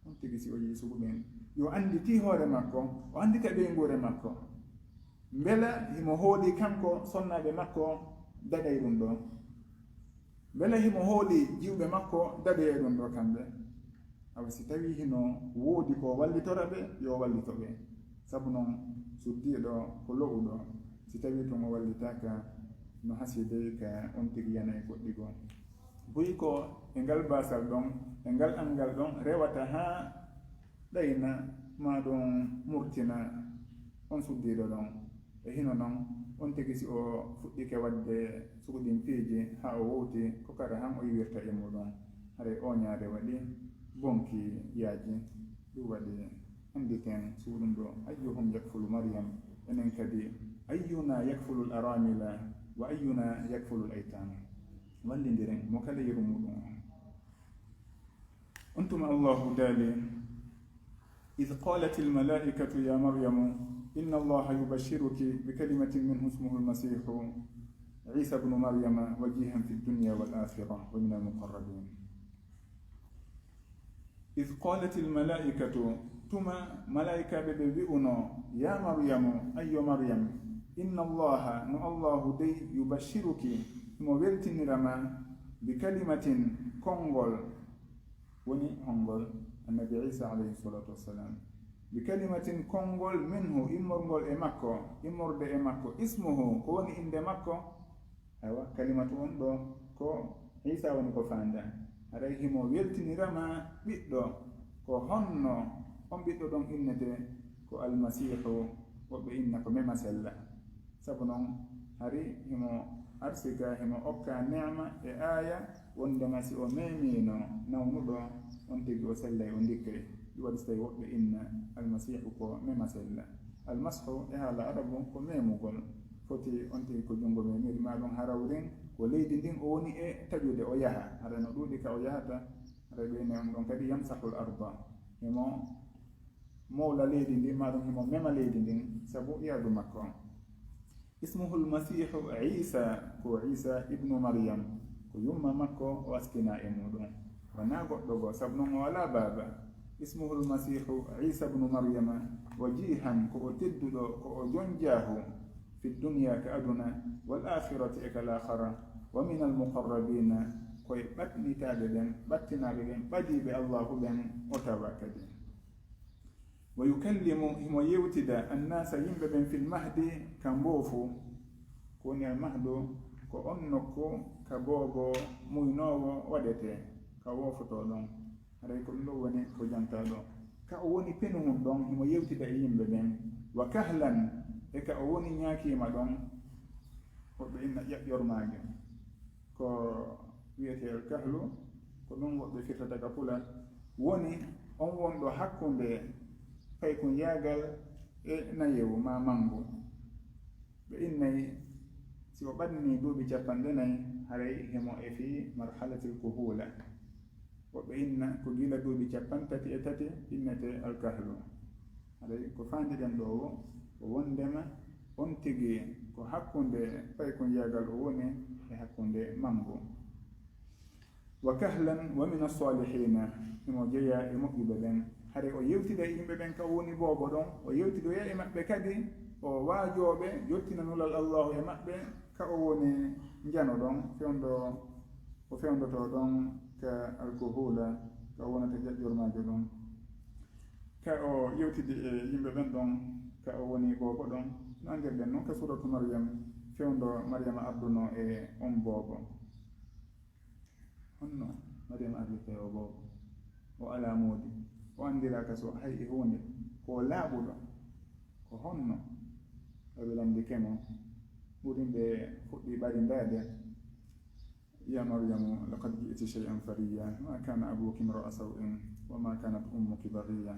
on tigi si o yii suguɓen yo annditi hoore makko o anndita ɓeyngure makko mbela himo hooli kanko sonnaaɓe makko daɗay ɗum ɗo mbela himo hooli jiwɓe makko daɗoye ɗum ɗo kamɓe awa si tawi hino woodi ko wallitora ɓe yo wallito ɓe sabu noon suddiiɗo ko lo'uɗo si tawi tun o wallitaka no hasidey ka on tigi yana e goɗɗi goo boyi ko e ngal basal ɗon e ngal angal ɗon rewata ha ɗayna ma ɗum murtina on suddiɗo ɗon e hino noon on tigi si o fuɗɗike wadde sukuɗin piiji ha o wowti ko kara han o yiwirta e muɗum haɗa o ñaade waɗi bonki yaaji ɗum waɗi annditen suuɗum ɗo ayyuhum yakfulu maryam enen kadi ayyuna yakfulu l aramila wa ayyuna yakfulu l aytama wallidiren mo kala yeru muɗum on tuma allahu daali إذ قالت الملائكة يا مريم إن الله يبشرك بكلمة منه اسمه المسيح عيسى بن مريم وجيها في الدنيا والآخرة ومن المقربين إذ قالت الملائكة ثم ملائكة ببئنا يا مريم أي مريم إن الله دي يبشرك مبرتن رما بكلمة كونغول وني هونغول النبي عيسى عليه الصلاة والسلام بكلمة كونغول منه إمرغول إمكو إمرد إمكو اسمه كوني إند مكو أيوة كلمة وندو كو عيسى ونكو فاندا عليه مو ويلتني رما بيدو كو هنو on ɓiɗɗo ɗon innete ko almasihu woɓɓe inna ko mema sella sabu noon hari himo arsika himo okka nema e aya wondema si o memino nawnuɗo on tigi o sellay o ndikkay ɗi waɗi so tawi woɓɓe inna almasihu ko mema sella almashu e haala arabu ko memugol foti on tigi ko junngo memiri ma ɗon harawrin ko leydi ndin o woni e taƴude o yaha haɗa no ɗuuɗi ka o yahata haɗa ɓeyne on ɗon kadi yamsahul arba himo mawla leydi ndin maɗum himo mema leydi ndin sabu yaadu makko ismuhu lmasihu isa ko isa ibnu maryam ko yumma makko o askina e muɗum wona goɗɗo goo sabu noon o wala baaba ismuhu lmasihu isa bnu maryama wa jihan ko o tedduɗo ko o jonjaahu fi dunia ka aduna wal akhirati e kal akhara wa min almuqarrabina koye ɓatnitaɓe ɓen ɓattinaɓe ɓen ɓadiɓe allahu ɓen o tawa kadi wa yukallimu himo yewtida annasa yimɓe ɓen fil mahdi ka mboofu ko woni al mahdu ko on nokku ka boobo muynowo waɗete ka wofoto ɗon haɗay ko ɗum ɗo woni ko jantaɗo ka o woni penuhum ɗon himo yewtida e yimɓe ɓen wa kahlan e ka o woni ñaakima ɗon woɓɓe inna ƴaɓƴormaajo ko wiyete al kahlu ko ɗum woɓɓe firtata ka pulat woni on wonɗo hakkunde fay ko yaagal e nayewu ma mangu ɓe innayi si o ɓadni duuɓi 40 haray hemo e fi marhalatil kuhula woɓɓe inna ko gila duuɓi 33 innete alkahlu haray ko faandiɗen ɗo o wondema on tigi ko hakkunde fay ko yaagal o woni e hakkunde mangu wa kahlan wa min as-salihina himo jeeya e moƴƴuɓe ɓen hade o yewtida e yimɓe ɓen ka woni boobo ɗon o yewtidoya e maɓɓe kadi o waajooɓe yottinanulal allahu e maɓɓe ka o woni njano ɗon o fewndoto ɗon ka alkohula ka o wonata ƴaƴƴormaajo ɗon ka o yewtidi e yimɓe ɓen ɗon ka o woni boobo ɗon no anndirɗen noon ka suratu maryam fewndo maryama arduno e on boobo honno maryama ardute o boobo o alaa moodi o anndiraka so hay e hunde ko laaɓuɗo ko honno eɓe landi kemo ɓurimɓe fuɗɗi ɓari ndaade ya maryamu laqad ji'ti shay'an fariya ma kana abuki imra'a saw'in wa ma kanat ummuki baghiya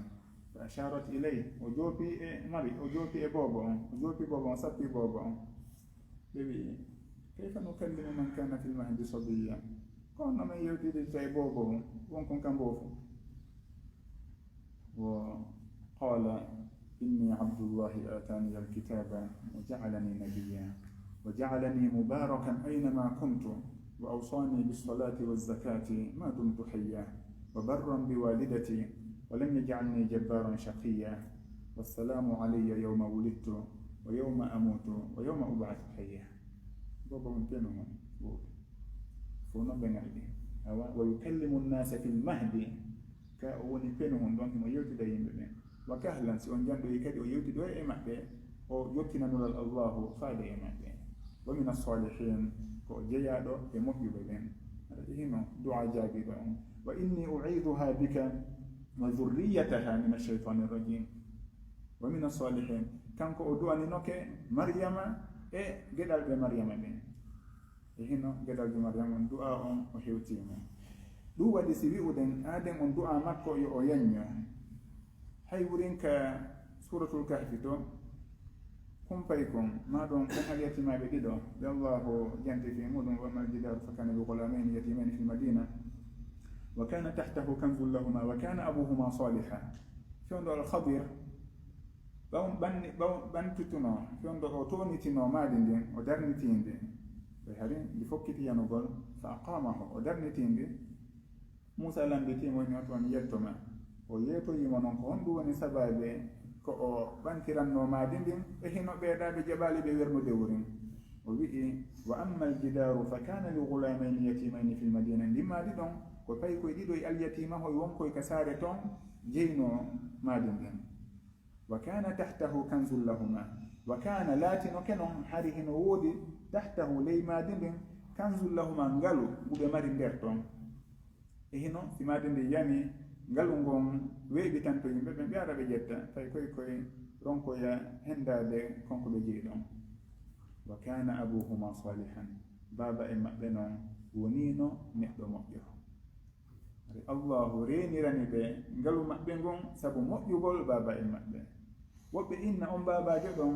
fa asharat ilay o joopi e mari o joopi e boobo on o joopi boobo on sappi boobo on ɓe wi kayfa nukallimu man kana fil mahdi sabiya ko honno men yewtidirta e boobo on wonkon kam boofu وقال إني عبد الله آتاني الكتاب وجعلني نبيا وجعلني مباركا أينما كنت وأوصاني بالصلاة والزكاة ما دمت حيا وبرا بوالدتي ولم يجعلني جبارا شقيا والسلام علي يوم ولدت ويوم أموت ويوم أبعث حيا بابا ممكنهم فونا بنعلي ويكلم الناس في المهدي ka o woni penuhum ɗon himo yewtida yimɓe ɓen wa kahlan si on janɗoyi kadi o yewtido e maɓɓe o yottinanulal allahu faade e maɓɓe wa min as-salihin ko o jeeyaɗo e moƴƴuɓe ɓen aɗa hino du'a jaabiɗo on wa inni u'iduha bika wa dhurriyataha min ash-shaytani rrajim wa min as-salihin kanko o du'ani noke maryama e geɗal ɓe maryama ɓen e hino geɗal ɓe maryama on du'a on o hewtima ɗum waɗi si wi'uɗen aden on du'a makko yo o yañño hay wurinka suratul kahfi to kumpay kon maɗon kon alyatimaɓe ɗiɗo ɓe allahu janti fi muɗum wa mal jidaru fa kana bi ghulamaini yatimaini fi madina wa kana tahtahu kanzun lahuma wa kana abuhuma saliha fewndo alkhadir ɓantutuno fewndo o tonitino maadi ndin o darnitinde ɓe hari ndi fokkitiyanugol fa aqamahu o darnitinde moussa lambitimo ni o toon yettoma o yeetoyimo noon ko honɗum woni sababe ko o ɓantiranno maadi ndin e hino ɓeeɗaɓe jaɓali ɓe wernude wurin o wi'i wa amma aljidaru fa kana li ghulamaini yatimaini fi lmadina ndi maadi ɗon ko payi koye ɗiɗo e alyatimahoye wonkoye ka saare toon jeyno maadi ndin wa kana tahtahu kanzun lahuma wa kana laatino ke noon hari hino woodi tahtahu ley maadi ndin kanzun lahuma ngalu nguɓe mari nder toon e hino si maadi ndi yami ngalu ngon weeɓitanto yimɓe ɓe mbiyaɗa ɓe ƴetta tawi koye ronkoya hendade konko ɓe jeyi ɗon wa kana abuhuma salihan baba e maɓɓe noon wonino neɗɗo moƴƴo ari allahu renirani ɓe ngalu maɓɓe ngon sabu moƴƴugol baba e maɓɓe woɓɓe inna on babajo ɗon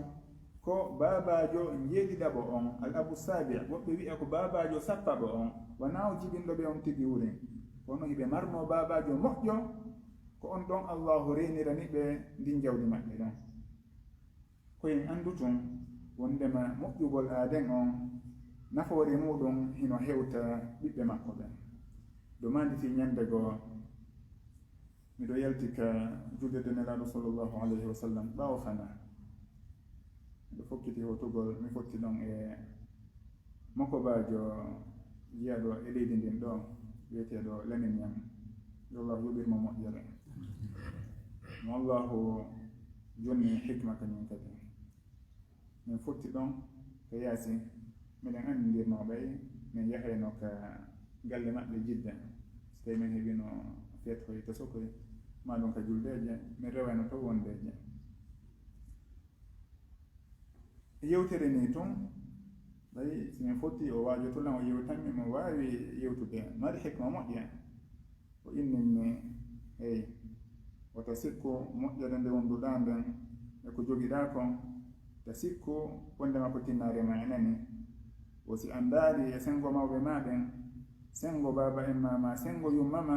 ko babajo jeeɗiɗaɓo on al abu sabi woɓɓe wiya ko babajo sappaɓo on wona o jibinɗoɓe on tigi wurin kono hiɓe marno babajo moƴƴo ko on ɗon allahu renirani ɓe ndin jawdi maɓɓe ɗon koyen andu tun wondema moƴƴugol aaden on nafoore muɗum hino hewta ɓiɓɓe makko ɓen do manditi ñande goo miɗo yalti ka julde nelaɗo sallllahu alayhi wa sallam ɓawo fana miɗo fokkiti hotugol mi fotti ɗon e makobajo jiyaɗo e leydi ndin ɗo wiyeteɗo lamin ñam yo allahu yoɓirmo moƴƴere mo allahu jonni hikma kañum kadi min fotti ɗon ko yaasi miɗen anndirnoɓay min yahayno ka galle maɓɓe jidda so tawi min heɓino feet koye to sokoye maɗum ka juldeje min rewano to wondeje yewtere ni tun ɓay simin fotti o waajo tulan o yewtanmi mo wawi yewtude mari hikma moƴƴa o inninmi hey wota sikku moƴƴere nde wonduɗa nden e ko jogiɗa kon ta sikku wondema ko tinnarema e nani wosi andaari e sengo mawɓe maɗen sengo baba en mama sengo yummama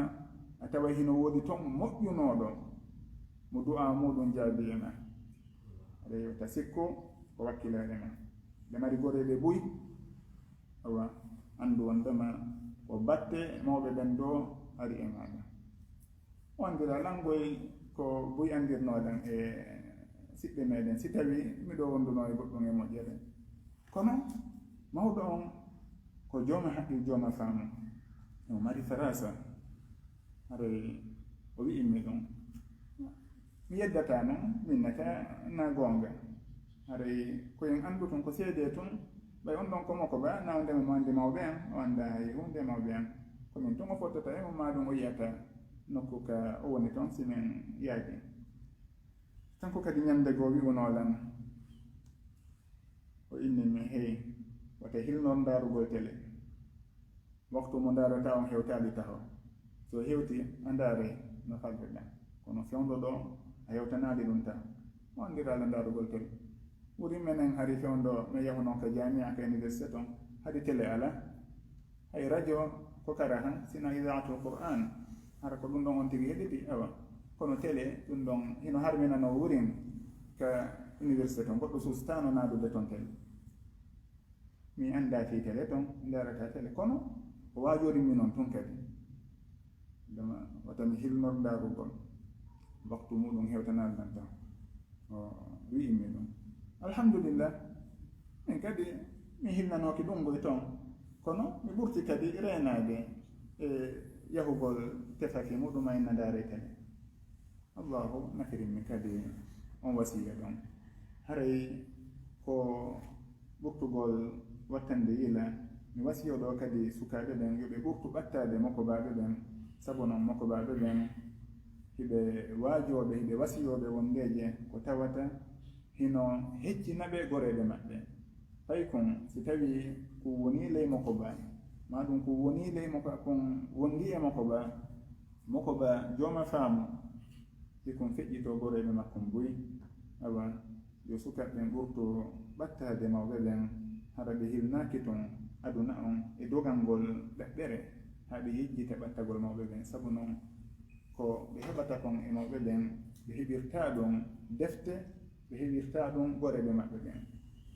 a tawa hino woodi ton moƴƴunoɗo mo du'a muɗum jaabi e ma aɗa yewta sikku ko wakkilare ma ɓe mari goreɓe ɓuy awa andu wondema ko batte mawɓe ɓen ɗo ari e maɗa o andira langoy ko buy andirnoɗen e siɓɓe meɗen si tawi miɗo wonduno e goɗɗum e moƴƴere kono mawɗo on ko jooma haqqil jooma faamu o mari farasa haray o wi'inmi ɗum mi yeddata noon minnata na gonga haray koyen andu tun ko seede tun ɓay on ɗon komo ko ba nawdema mo andi mawɓe en o anda hay hunde mawɓe en komin tun o fottata e mo maɗum o yiyata nokku ka o woni toon simin yaagi kanko kadi ñande goo wi'unolan o innimi hey wata hilnor ndarugol télé waktu mo ndarata on hewtaali taho so hewti a ndaare no faldeɗa kono fewndo ɗo a hewtanaali ɗum ta o andirala ndarugol télé ɓuri menen hari fewndo mi yahunon ka jamia ka université ton haɗi télé ala hay radio ko kara han sina idaatul qur'an hara ko ɗum ɗon on tigi heɗiti awa kono télé ɗum ɗon hino harminano wurin ka université ton goɗɗo sustano naadude toon télé mi annda fi télé toon ndarata télé kono o waajorimmi noon tun kadi dama watami hilnor ndarugol waktu muɗum hewtanalnan tan o wi'immi ɗum alhamdulillah min kadi mi hilnanoki ɗumgoy toon kono mi ɓurti kadi renade e yahugol tefaki muɗum ayna ndaare télé allahu nafirinmi kadi on wasiya ɗon haray ko ɓurtugol wattande yila mi wasiyoɗo kadi sukaɓe ɓen yoɓe ɓurtu ɓattade makko baɓe ɓen sabu noon makko baɓe ɓen hiɓe waajoɓe hiɓe wasiyoɓe wondeje ko tawata hino heccina ɓe goreɓe maɓɓe fay kon si tawi ko woni ley moko ba maɗum ko woni ley moko kon wondi e moko ba jooma faamu si kon feƴƴito goreɓe makkon boyi awa yo sukaɓɓen ɓurto ɓattade mawɓe ɓen hara ɓe hilnaki ton aduna on e dogangol ɓeɓɓere ha ɓe yejjita ɓattagol mawɓe ɓen sabu noon ko ɓe heɓata kon e mawɓe ɓen ɓe heɓirta ɗum defte ɓe heɓirta ɗum goreɓe maɓɓe ɓen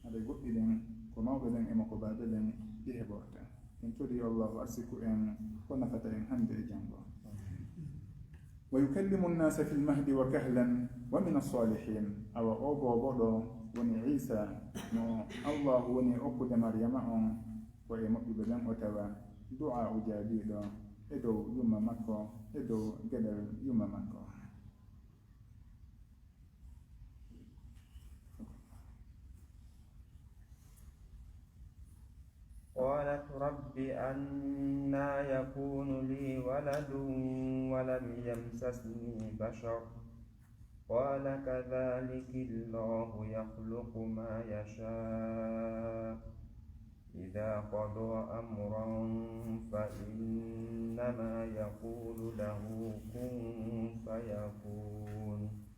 haɗa goɗɗi ɗen ko mawɓe ɓen e makko baɓe ɓen ɗi heɓorta en codi allahu arsiku en ko nafata en hande e janngo wa yukallimu nnasa fi lmahdi wa kahlan wa min alsalihin awa o bobo ɗo woni isa no allahu woni okkude maryama on ko e moƴƴuɓe ɓen o tawa du'a u jaabiɗo e dow yumma makko e dow geɗel yumma makko قالت رب أنى يكون لي ولد ولم يمسسني بشر قال كذلك الله يخلق ما يشاء إذا قضى أمرا فإنما يقول له كن فيكون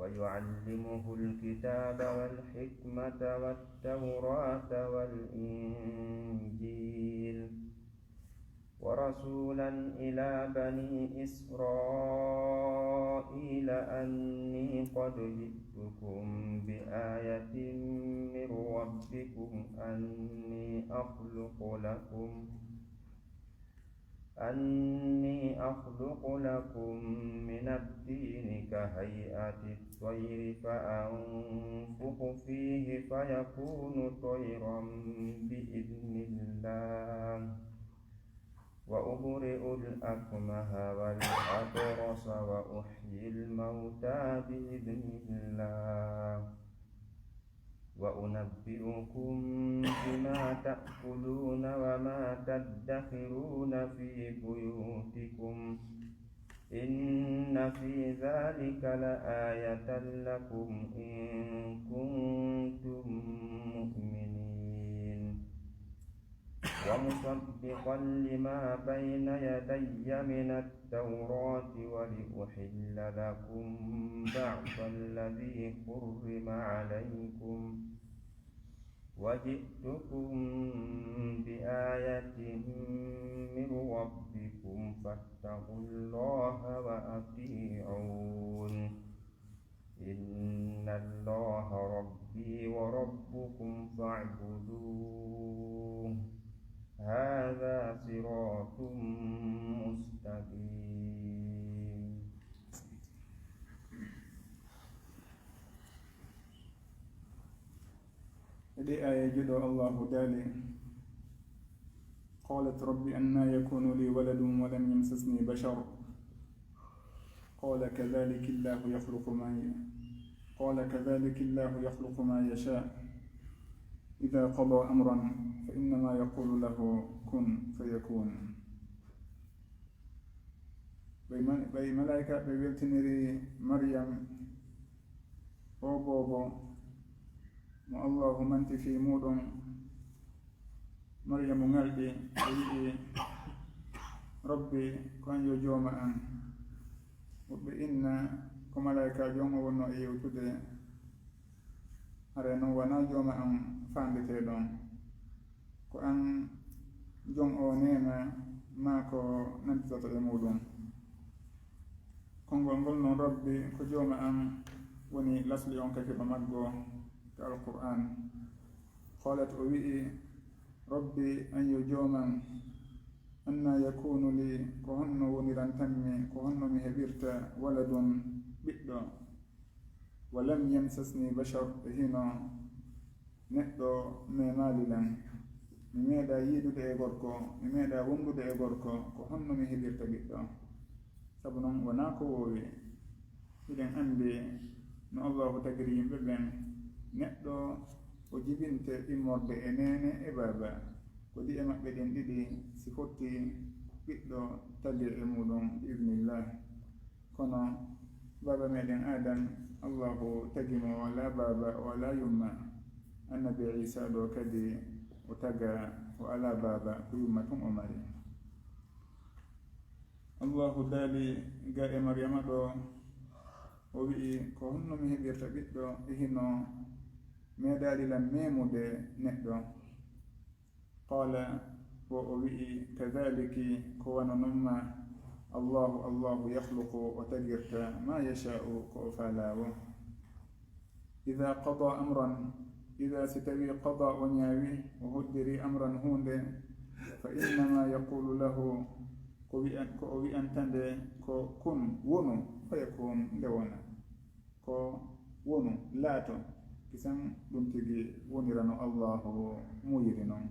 ويعلمه الكتاب والحكمة والتوراة والإنجيل ورسولا إلى بني إسرائيل أني قد جئتكم بآية من ربكم أني أخلق لكم من الطين كهيئة الطير فأنفخ فيه فيكون طيرا بإذن الله وأبرئ الأكمه والأبرص وأحيي الموتى بإذن الله وأنبئكم بما تأكلون وما تدخرون في بيوتكم إن في ذلك لآية لكم إن كنتم مؤمنين ومصدقا لما بين يدي من التوراة ولأحل لكم بعض الذي حرم عليكم وجئتكم بآية من ربكم فاتقوا الله وأطيعون إن الله ربي وربكم فاعبدوه هذا صراط مستقيم. هذه آية جدو الله دالي قالت رب أنى يكون لي ولد ولم يمسسني بشر قال كذلك الله يخلق ما يشاء إذا قضى أمرا فإنما يقول له كن فيكون بي ملائكة بيبتنري مريم أو بوبو mo allahu manti fi muɗum maryamu ngalɗi o yiɗi robbi kanjo jooma an woɓɓe inna ko malaika jon o wonno e yewtude hare noon wona jooma an fandete ɗon ko an jon o nema ma ko nanditoto e muɗum konngol ngol noon robbi ko jooma an woni lasli on kakiɓa maggo القرآن قالت أوئي ربي أن يجوما أن يكون لي كهن ونران تمي كهن مهبرت ولد بئدو ولم يمسسني بشر هنا نئدو مماللا مميدا يدود إيغوركو مميدا وندود إيغوركو كهن مهبرت بئدو سبنا وناكو ووي إذن أنبي no allahu tagiri yimɓe ɓen neɗɗo o jibinte immorde e nene e baba ko ɗi e maɓɓe ɗen ɗiɗi si fotti ɓiɗɗo talli e muɗum bi idnillah kono baba meɗen adam allahu tagimo wala baba wala yumma. Annabi isa ɗo kadi o taga o ala baba ko yumma tun o mari. Allahu daali ga e maryama ɗo o wi'i ko honno mi heɓirta ɓiɗɗo e hino meeɗalilan memude neɗɗo. qala o wi'i kadhaliki ko wana nonma allahu yahluqu o tagirta ma yasha'u ko o faalawo. ida qada amran ida si tawi qada o ñaawi o hoddiri amran hunde fa innama yaqulu lahu ko o wi'antande ko kun wonu fayakun nde wona ko wonu laato kisan ɗum tigi wonirano allahu muyiri noon.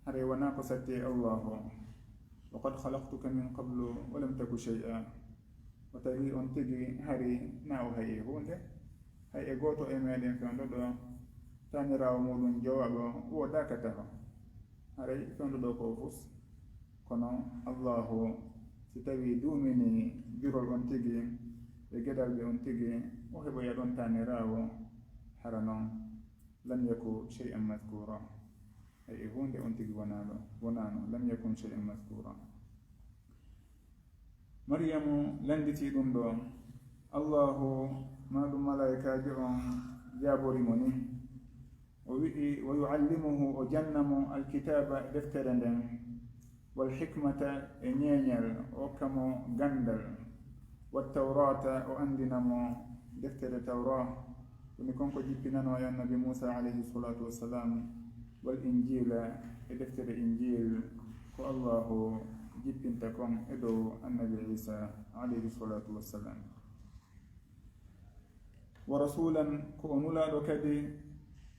hare wona ko satti allahu wa qad khalaqtuka min qablu wa lam taku shay'a o tawi on tigi hari na o hay e hunde hay e goto e meɗen fewndo ɗo tanirawo muɗum jowaɓo wodaka taho haray fewndo ɗo ko fus. kono allahu si tawi dumini jurol on tigi e geɗalɓe on tigi o heɓoya ɗon tanirawo hara noon lam yaku shay'an mazkura e hunde on tigi wonano lam yakun shay'an mazkura. maryamu landiti ɗum ɗo allahu ma ɗum malaikaji on jaborimo ni o wi'i wa yuallimuhu o jannamo alkitaba deftere nden walhikmata e ñeeñal o hokkamo gandal wattawrata o andinamo deftere tawra woni konko jippinano e annabi Musa alayhi salatu wassalam wal injila e deftere injil ko allahu jippinta kon e dow annabi Isa alayhi salatu wassalam. wa rasulan ko o nulaɗo kadi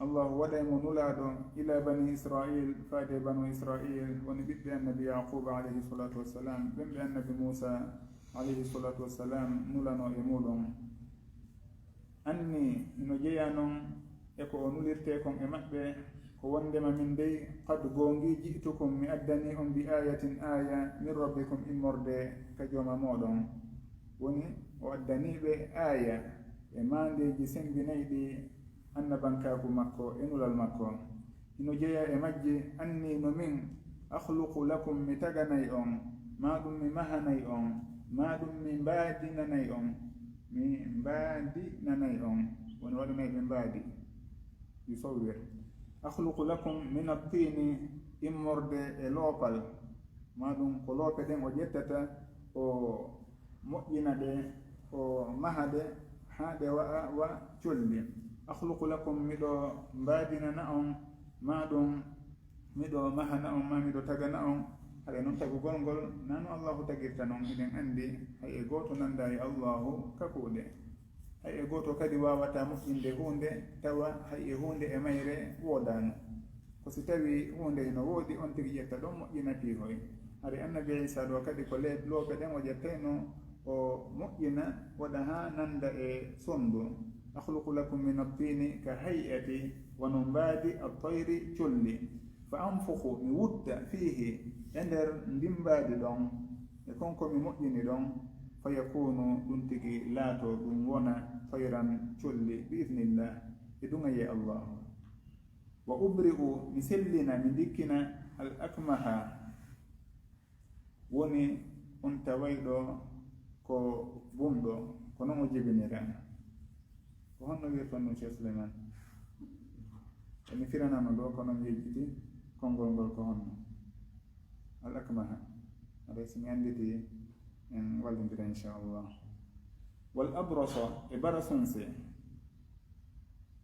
allahu waɗaymo nulaɗo ila bani israil faade banu israil woni ɓiɓɓe annabi yaquba alayhi salatu wassalam ɓen ɓe annabi Musa alayhi salatu wassalam nulano e muɗum. anni no jeeya noon e ko o nulirte kon e maɓɓe ko wondema min dey qad gongi ji'tukum mi addani on bi ayatin aya min rabbikum immorde ka jooma moɗon. woni o addaniɓe aya e mandeji sembinayɗi annabankaku makko e nulal makko. ino jeeya e majji anni no min akhluqu lakum mi taganay on ma ɗum mi mahanay on ma ɗum mi mbaadinanay on woni waɗunay ɓe mbaadi yusawwir. akhluqu lakum min attini immorde e loopal ma ɗum ko loope ɗen o ƴettata o moƴƴina ɗe o maha ɗe haa ɗe wa colli. akhluqu lakum miɗo mbaadinana on ma ɗum miɗo mahana on ma miɗo tagana on. haɗa noon tagugol ngol nano allahu tagirta noon eɗen anndi hay e gooto nannda e allahu kakuuɗe hay e gooto kadi wawata moƴƴinde hunde tawa hay e hunde e mayre woodano ko si tawi hunde eno woodi on tigi ƴetta ɗon moƴƴina piihoy. haɗa annabi Isa ɗo kadi ko loope ɗen o ƴettayno o moƴƴina waɗa ha nanda e sondu. akhluqu lakum min attini ka hay'ati wono mbaadi at-tayri colli fa anfukhu mi wutta fihi e nder ndimbaadi ɗon e konko mi moƴƴini ɗon fa yakunu ɗum tigi laato ɗum wona tayran colli bi idnillah e ɗugaye allahu. wa ubri'u mi sellina mi dikkina al akmaha woni on tawayɗo ko bumɗo ko noon o jibinira ko honno wirton ɗum cheikh Souleymane emi firanano ɗo ko noon yejjiti konngol ngol ko honno al akmaha aɗa somi anditi en wallidira inchallah. wal abrasa e barasunse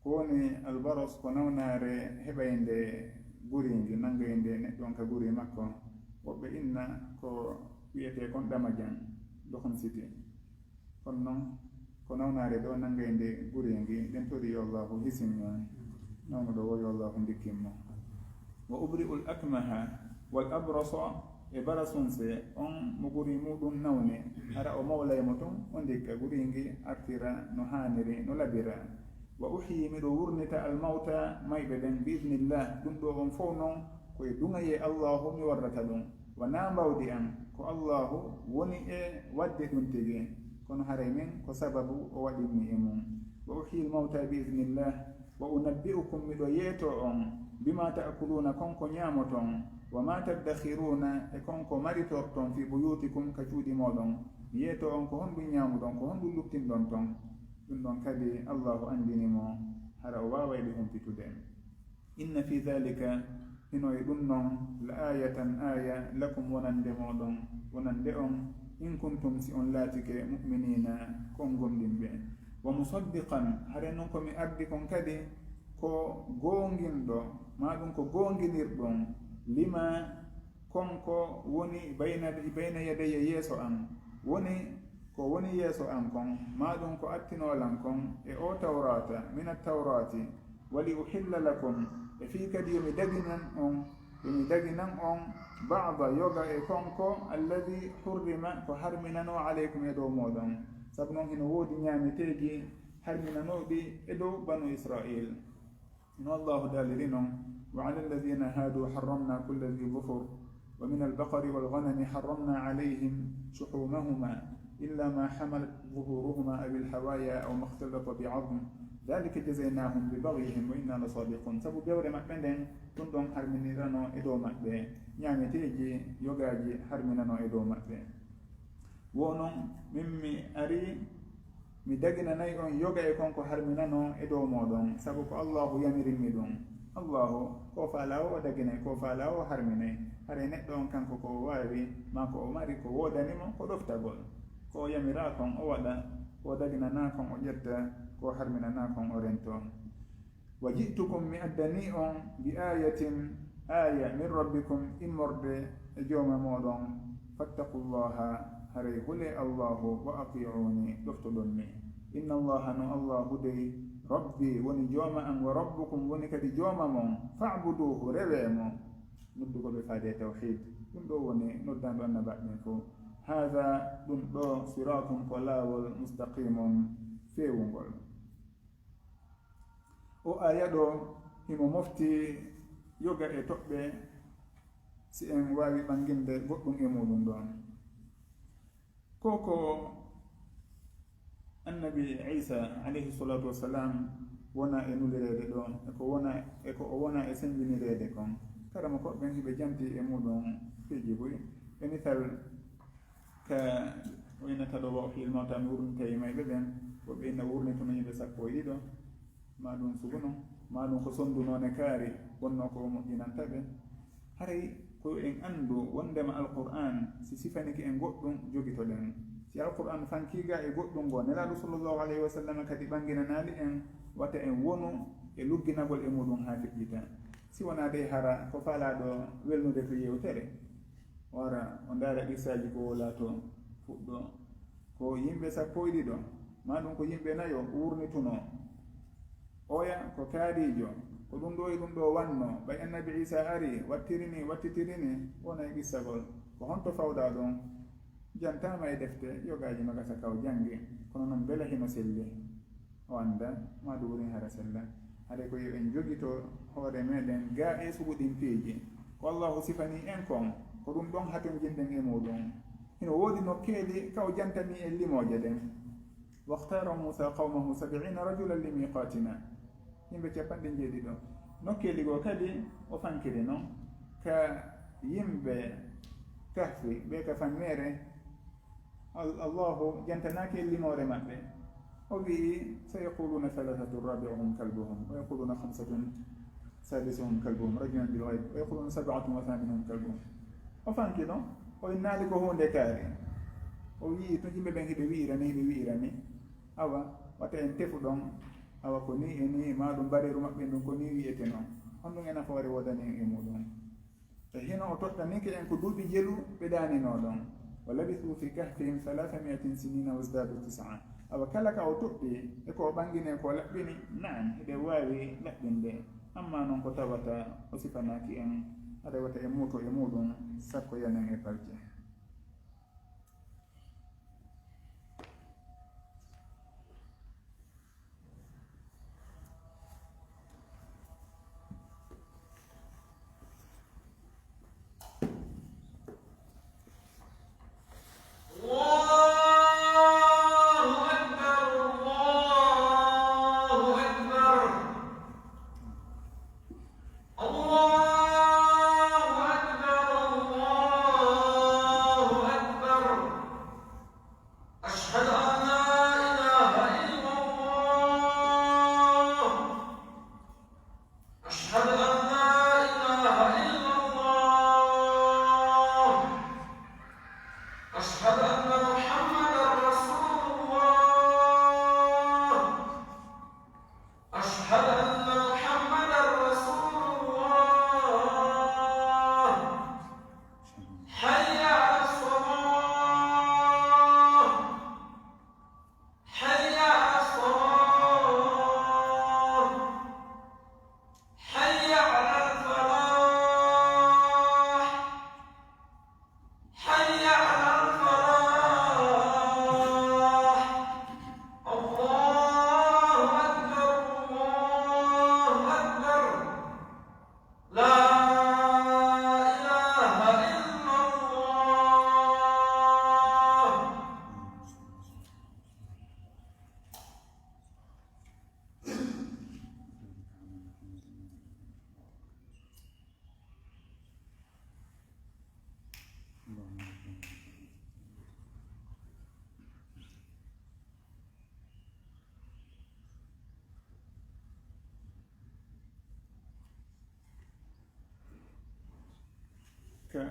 ko woni albaros ko nawnare heɓayde gurindi nangayde neɗɗon ka guri makko woɓɓe inna ko wiyete kon ɗamajan dohon siti kono noon ko nawnare ɗo nangayde gurindi ɗen tori yo allahu hisimma nawno ɗo wo yo allahu dikkimmo. wa ubri'ul akmaha wal abrasa e barasunse on mo guri muɗum nawne hara o mawlaymo tun o ndikka guringi artira no haniri no labira. wa uhyi miɗo wurnita almawta mayɓe ɓen bi idnillah ɗum ɗo on fof noon koye dugaye allahu mi warrata ɗum wona mbawdi an ko allahu woni e wadde ɗum tigi kono haray min ko sababu o waɗinmi e mum. wa uhyil mawta bi idnillah wa unabbi'ukum miɗo yeeto on bima ta'kuluna konko ñaamoton wa ma taddakhiruna e konko maritorton fi buyutikum ka cuuɗi moɗon. mi yeeto on ko honɗum ñaamuɗon ko honɗum luttinɗon ton. ɗum ɗon kadi allahu andinimo hara o wawayde humpitude. inna fi dhalika hino e ɗum noon la ayatan aya lakum wonande moɗon wonande on in kuntum si on laatike mu'minina kon gomɗinɓe. wa musaddiqan hare noon komi ardi kon kadi ko gonginɗo maɗum ko gonginirɗon lima konko woni bayna yadayya yeeso an woni ko woni yeeso an kon maɗum ko attinolan kon e o tawrata min attawrati wali uhilla lakum e fii kadi yomi daginan on ba'da yoga e konko alladi hurrima ko harminano alaykum e dow moɗon. sabu noon hino woodi ñaameteeji harminanoɗi e dow banu israil. no allahu daaliri noon wa ala alladina haadu harramna kulla dhi dhufur wa min albaqari walghanami harramna alayhim shuhumahuma illa ma hamalat dhuhuruhuma aw alhawaya aw ma ikhtalata bi'adm dhalika jazaynahum bibaghihim wa inna lasadiqun. sabu bewre maɓɓe nden ɗum ɗon harminirano e dow maɓɓe ñaameteeji yogaji harminano e dow maɓɓe. wo noon min mi ari mi daginanayi on yoga e konko harminano e dow moɗon sabu ko allahu yamirinmi ɗum. allahu ko faala o daginay ko faala o harminay. hare neɗɗo on kanko ko waawi ma ko o mari ko wodanimo ko ɗoftagol ko yamira kon o waɗa ko daginana kon o ƴetta ko harminana kon o rento. wa ji'tukum mi addani on bi ayatin aya min rabbikum immorde e jooma moɗon fattaqullaha haray hule allahu wa ati'uni ɗoftoɗon mi. inna allaha no allahu dey rabbi woni jooma an wa rabbukum woni kadi jooma mon fa'buduhu rewe mo. noddugoɓe faade tawhid ɗum ɗo woni noddanɗo annabaɓen fo. hada ɗum ɗo siratun ko laawol mustaqimum feewugol. o aya ɗo himo mofti yoga e toɓɓe si en wawi ɓanginde goɗɗum e muɗum ɗon. koko annabi isa alayhi salatu wassalam wona e nulirede ɗo eko o wona e sembinirede kon. karama koɓɓen hiɓe janti e muɗum feji boy e misal ka waynata ɗo wa uhil mawta mi wurnitee mayɓe ɓen woɓɓe inna wurnituno yimɓe 12 maɗum suguno maɗum ko sondunone kaari wonno ko moƴƴinantaɓe. haray ko en anndu wondema alqur'an si sifaniki en goɗɗum jogitoɗen. si alqur'an fankiga e goɗɗum ngo nelaɗo sallllahu alayhi wa sallam kadi ɓanginanaali en wata en wonu e lugginagol e muɗum ha fiɓƴita. si wonade hara ko faalaɗo welnude to yewtere wara o ndaara qissaji ko wolaato fuɗɗo ko yimɓe 12 maɗum ko yimɓe 4 wurnituno oya ko kaarijo ko ɗum ɗo e ɗum ɗo wanno ɓay annabi isa ari wattitirini wona e qissagol ko honto fawɗa ɗon jantama e defte yogaji magasa kaw jangi kono noon bela hino selli o anda maɗum wurin hara sella. haɗa ko yo en jogito hoore meɗen ga e suguɗin peeji ko allahu sifani en kon ko ɗum ɗon haton jinden e muɗum. hino woodi nokkeeli kaw jantani e limoje ɗen. wahtara musa qawmahu 70 rajulan li miqatina yimɓe 70 nokkeeli goo kadi o fankiri noon ka yimɓe kahfi ɓe ka fammere allahu jantanaki e limore maɓɓe o wii sayaquluna 3 rabi'uhum kalbuhum wa yaquluna 5 sadisuhum kalbuhum rajulan bil ghaib wa yaquluna 7 wa thaminuhum kalbuhum. o fanki noon o innaali ko hunde kaari o wii to yimɓe ɓen hiɓe wi'irani awa wata en tefu ɗon awa ko ni e ni maɗum bareeru maɓɓe ɗum ko ni wiyete noon on ɗum ena foore wodani en e muɗum. e hino o toɗɗanike en ko duuɓi jelu ɓe ɗanino ɗon wa labithu fi kahfihim 300 sinina wasdadu 9 awa kala ka o toɓɓi e ko ɓangine ko laɓɓini nan hiɗe wawi laɓɓinde amma noon ko tawata o sifanaki en aɗa wata e muuto e muɗum sakko yanen e palje. Allah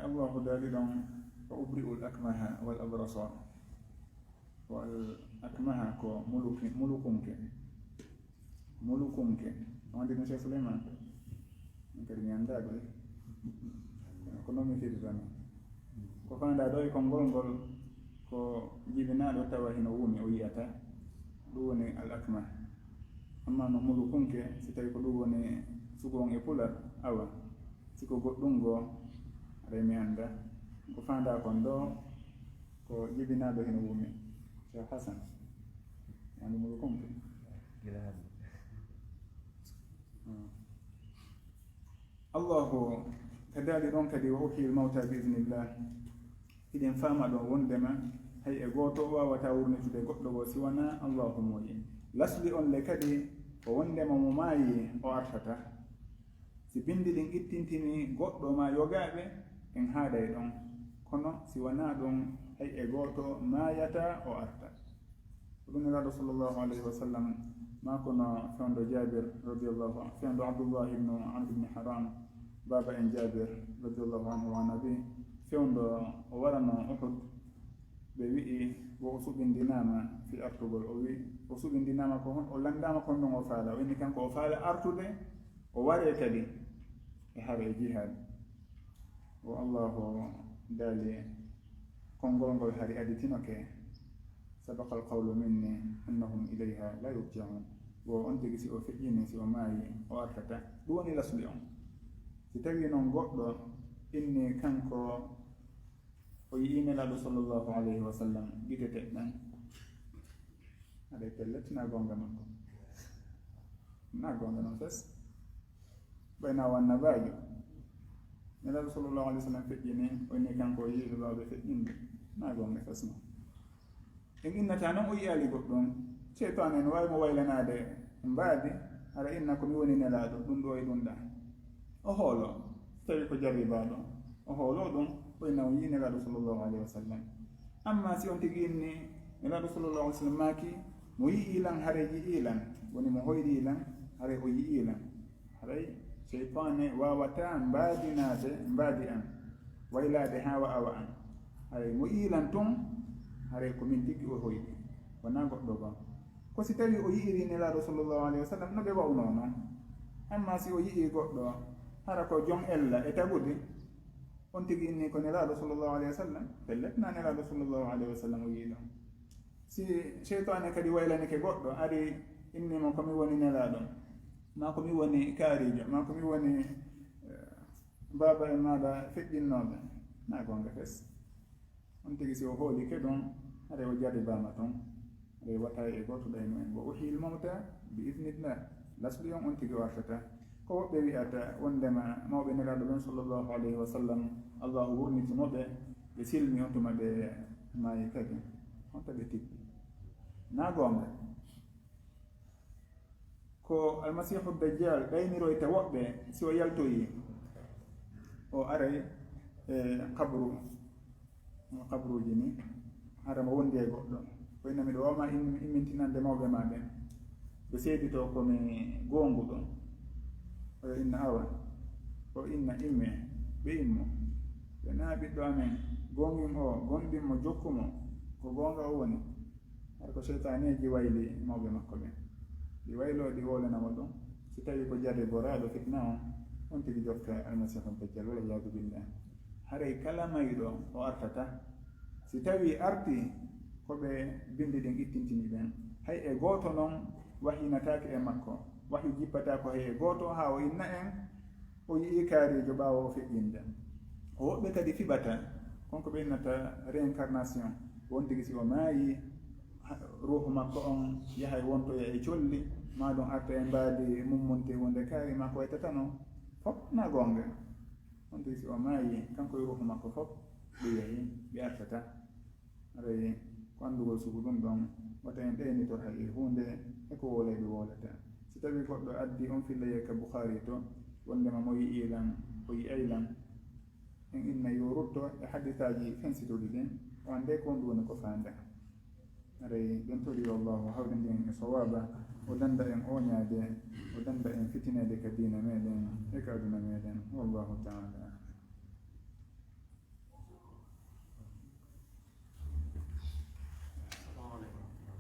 الله دالي فأبرئ الأكمه والأبرص والأكمه كو ملوكنك عندي نشي سليمان كريم ينداد كنو مفيد زاني ko fanda ɗo ko ngol ko jibinaɗo tawa hino wumi o yiyata ɗum woni al akma amma no mulukunke si tawi ko ɗum woni sugon e pular awa siko goɗɗum go aɗa mi anda ko fanda kon ɗo ko jibinaɗo hino wumi cheikh hasan andi mulukunke allahu kadali ɗon kadi wa uhyil mawta bi idnillah iɗen faama ɗon wondema hay e gooto wawata wurnitude goɗɗo go siwana allahu moƴi lasli on le kadi o wondema mo maayi o artata si bindi ɗin ittintini goɗɗo ma yogaɓe en haaday ɗon kono siwana ɗum hay e gooto maayata o arta ɗum nelaɗo sallllahu alayhi wa sallam ma kono fewndo jabir radiallahu an fewndo abdullah ibnu amr ibni haram baba en jabir radiallahu anhu wa nabi fewndo o warano uhud ɓe wi'i wo o suɓindinama fi artugol o wi o suɓindinama ko hon o landama kon ɗon o faala o inni kanko o faala artude o ware kadi e haare jihad o allahu daali konngol ngol hari aditinoke sabaqa alqawlu minni annahum ilayha la yurjaun wo on tigi si o feƴƴini si o maayi o artata ɗum woni lasli on si tawi noon goɗɗo inni kanko o yii nelaɗo sallllahu alayhi wa sallam gitete ɗan aɗa pellet na gonga makko na gonga noon fes ɓayna wanna baajo nelaɗo sallllahu alayhi wa sallam feƴƴini o inni kanko o yiiɗo bawɓe feƴƴinde na gonga fes no en innata noon o yiyali goɗɗum ceetane no wawi mo waylanade mbaadi aɗa inna komi woni nelaɗo ɗum ɗo e ɗum ɗa o hoolo tawi ko jarribaɗo o hoolo ɗum ɓoyna o yii nelaɗo sallllahu alayhi wa sallam amma si on tigi inni nelaɗo sallllahu alih w sallam maaki mo yi ilan haare yi ilan woni mo hoyri ilan haare o yi ilan haray cheytane wawata mbaadi an waylade ha wa awa an haray mo ilan tun haray komin tigi o hoyri wona goɗɗo gon ko si tawi o yiiri nelaɗo sallllahu alayhi wa sallam no ɓe wawno noon amma si o yii goɗɗo hara ko joom ella e tagude on tigi inni ko nelaɗo sallllahu alayhi wa sallam pelletna nelaɗo sallllahu alayhi wa sallam o yii ɗon si cheytane kadi waylanike goɗɗo ari innimo komi woni nelaɗo ma komi woni kaarijo ma komi woni baba e maɗa feƴƴinnoɓe na gonga fes on tigi si o hoolike ɗum haɗa o jarribama toon aɗa wata e goto ɗayno en wo uhil mawta bi idnillah lasli on tigi wartata ko woɓɓe wiyata wondema mawɓe nelaɗo ɗon sallllahu alayhi wa sallam allahu wurnitinoɓe ɓe silmi on tuma ɓe maayi kadi honta ɓe tippi na gonga ko almasihu dajjal ɗayniroyta woɓɓe si o yaltoyi o aray e kabruji ni hara mo wondi e goɗɗo koyna miɗo wawma immintinande mawɓe ma ɓen ɓe seedito komi gonguɗo oyo inna awa o inna imme ɓe immo ɓe na ɓiɗɗo amen gongin o gonɗinmo jokkumo ko gonga o woni har ko cheytaneji wayli mawɓe makko ɓen ɗi waylo ɗi wolanamo ɗum si tawi ko jade boraɗo fitna on tigi jofta almasihum dajjal wala iyadu billah haray kala mayɗo o artata si tawi arti koɓe bindi ɗin ittintini ɓen hay e goto noon wahinatake e makko wahyu jippatako hay e goto ha o inna en o yii kaarijo ɓawo o feƴƴinde o woɓɓe kadi fiɓata konko ɓe innata réincarnation won tigi si o maayi ruhu makko on yahay wontoya e colli maɗum arta e mbaadi mummonte wonde kaari makko waytatano fof na gonga on tigi si o maayi kanko e ruhu makko fof ɓe yehi ɓe artata aray ko andugol sugu ɗum ɗon wata en ɗeynito hay hunde eko wolay ɓe wolata si tawi goɗɗo addi on fillaye ka bouhari to wondema mo yi ilan o yi aylan en inna yo rutto e hadditaji fensituɗi ɗin o ande ko ndu woni ko fanda aray ɗen toɗi allahu hawde ndin e sowaba o danda en oñade o danda en fitinede ka dina meɗen e ka aduna meɗen wallahu taala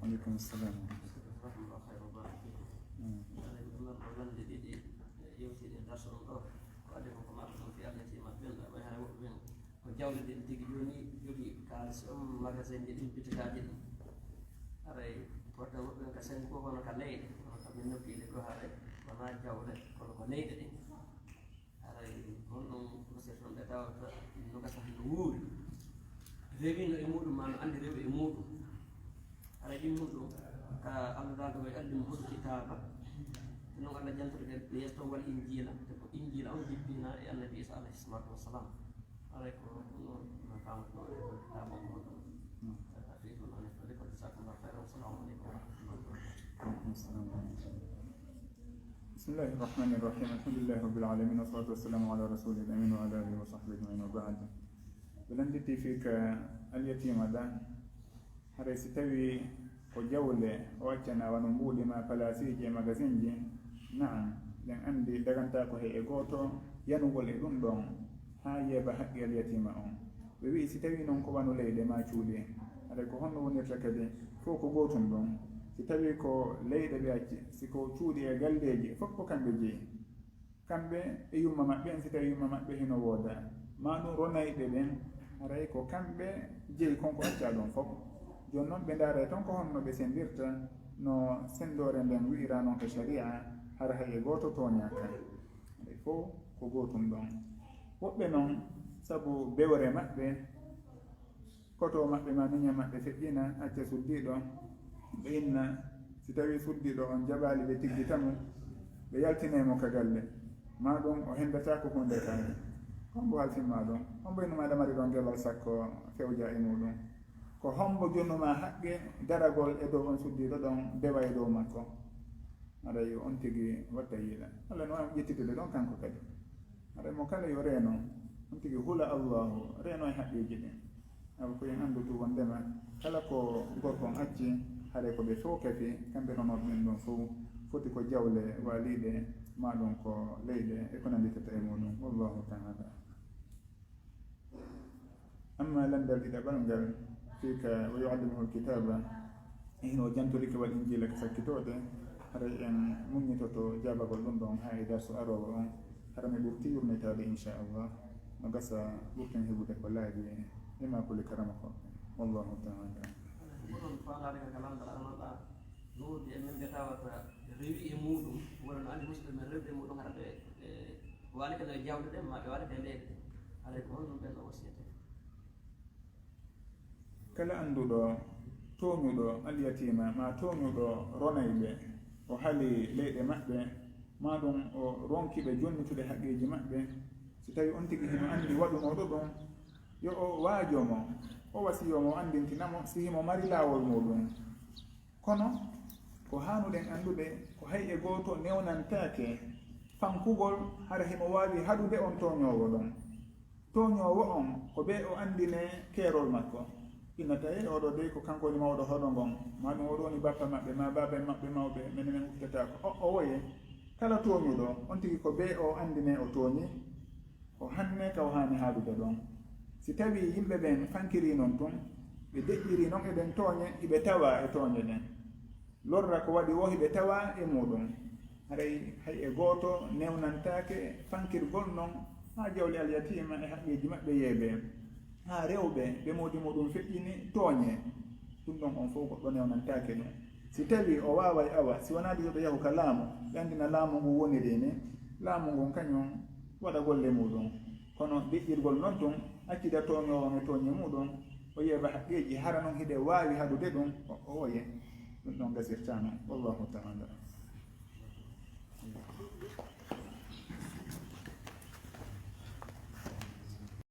aleykum salam jawle ɗen tigi joni jogui kalis on magasin ɗi ɗin bitikaji ɗin aray porta woɓɓen ka sen fof hono ka leyɗe hono ka min noppiɗe ko haare wona jawle kono ko leyɗe ɗin aray on ɗum monsieur toon ɓe tawata no gasa no wuuri rewino e muɗum ma no andi rewi e muɗum aray ɗin muɗum ka annduɗaɗo koye addimo hoto kitaba te noon allah jantoɗe ɓe yetto wal injila te ko injila on jippina e annabi isa alayhi salatu wassalam aray ko ɗum no famatuno e ko kitaba on ɗum afifun on e ko jasakumllah khairan assalamu aleykum wa rahmatullah بسم الله الرحمن الرحيم الحمد لله رب العالمين والصلاة والسلام على رسول الأمين وعلى آله وصحبه أجمعين وبعد بلندتي فيك اليتيم هذا هذا ستوي وجولة وأجنا ونمبولي ما فلاسيجي مغازينجي نعم لأن عندي دغنتاكو هي إغوتو ينوغل إدون دون ها يبا حقي اليتيم بيبي ستوي نونكو بانو ليلي ما تشولي هذا كو هنو ونرتكدي فوكو غوتون دون si tawi ko leyɗe ɓe acci siko cuuɗi e galleji fof ko kamɓe jeeyi kamɓe e yumma maɓɓe en si tawi yumma maɓɓe hino wooda ma ɗum ronayɓe ɓen aray ko kamɓe jeeyi konko acca ɗon fof joni noon ɓe ndaara toon ko honno ɓe sendirta no sendore nden wi'ira noon ko sharia hara hay e goto toñaka aɗa fof ko gotum ɗon woɓɓe noon saabu bewre maɓɓe koto maɓɓe ma miña maɓɓe feƴƴina acca suddiɗo ɓe inna si tawi suddiɗo on jaɓali ɓe tiggitamo ɓe yaltinemo ka galle ma ɗum o hendata ko hunde kaani hombo halfinma ɗum hombo innuma ɗamari ɗon gelal sakko fewja e muɗum ko hombo jonnuma haqqe daragol e dow on suddiɗo ɗon dewa e dow makko aɗa yo on tigi watta yiiɗa allah no wawi ƴettitude ɗon kanko kadi aɗa mo kala yo reeno on tigi hula allahu reeno e haqqeji ɗin awa koyen andutu wondema kala ko gorkon acci haɗa ko ɓe fookafi kamɓe nonoɓen ɗum fof foti ko jawle waliɗe ma ɗum ko leyɗe e ko nanditata e muɗum wallahu taala amma landal ɗiɗaɓal ngal fika wa yuallimuhu lkitaba hino jantorike wal injila ko sakkitode haɗa en muñitoto jabagol ɗum ɗon ha e darsu arowo on haɗa mi ɓurti yurnitade inchallah no gasa ɓurten heɓude ko laaɓi ema kuli karama ko wallahu taala oɗon faalaade ka lamdal anoɗa nowodi e men ɓe tawata rewi e muɗum wona no andi musidɓe men rewde e muɗum haɗa ɓe waali kene e jawɗe ɗe ma ɓe waali e leyɗe haɗa ko honɗum ɓen ɗo wasiyete kala annduɗo tooñuɗo alyatima ma tooñuɗo ronayɓe o haali leyɗe maɓɓe ma ɗum o ronkiɓe jonnitude haqqeji maɓɓe si tawi on tigi hino anndi waɗunoɗo ɗum yo o waajomo o wasiyomo andintinamo si himo mari laawol muɗum kono ko hanuɗen anndude ko hay e gooto newnantake fankugol hara himo waawi haɗude on toñowo ɗon toñowo on ko ɓe o andine keerol makko innata e oɗo de ko kanko woni mawɗo hoɗo ngon ma ɗum oɗo woni bappa maɓɓe ma baba maɓɓe mawɓe mene men uftata ko o woye kala toñuɗo on tigi ko ɓe o andine o tooñi o hanne ka o hani haadude ɗon si tawi yimɓe ɓen fankiri noon tun ɓe deƴƴiri noon eɗen tooñe hiɓe tawa e tooñe ɗen lorra ko waɗi wo hiɓe tawa e muɗum haray hay e gooto newnantake fankirgol noon ha jawle alyatima e haqqeji maɓɓe yeeɓe ha rewɓe ɓe moodi muɗum feƴƴini tooñe ɗum ɗon on fof goɗɗo newnantake ɗum si tawi o waaway awa si wonaɗi yoɓe yahu ka laamu ɓe anndina laamu ngu woniri ni laamu ngun kañum waɗa golle muɗum kono deƴƴirgol noon tun accida tooñowo e tooñe muɗum o yeeɓa haqqeji hara noon hiɗe waawi haɗude ɗum o woye ɗum ɗon gasirta noon wallahu taala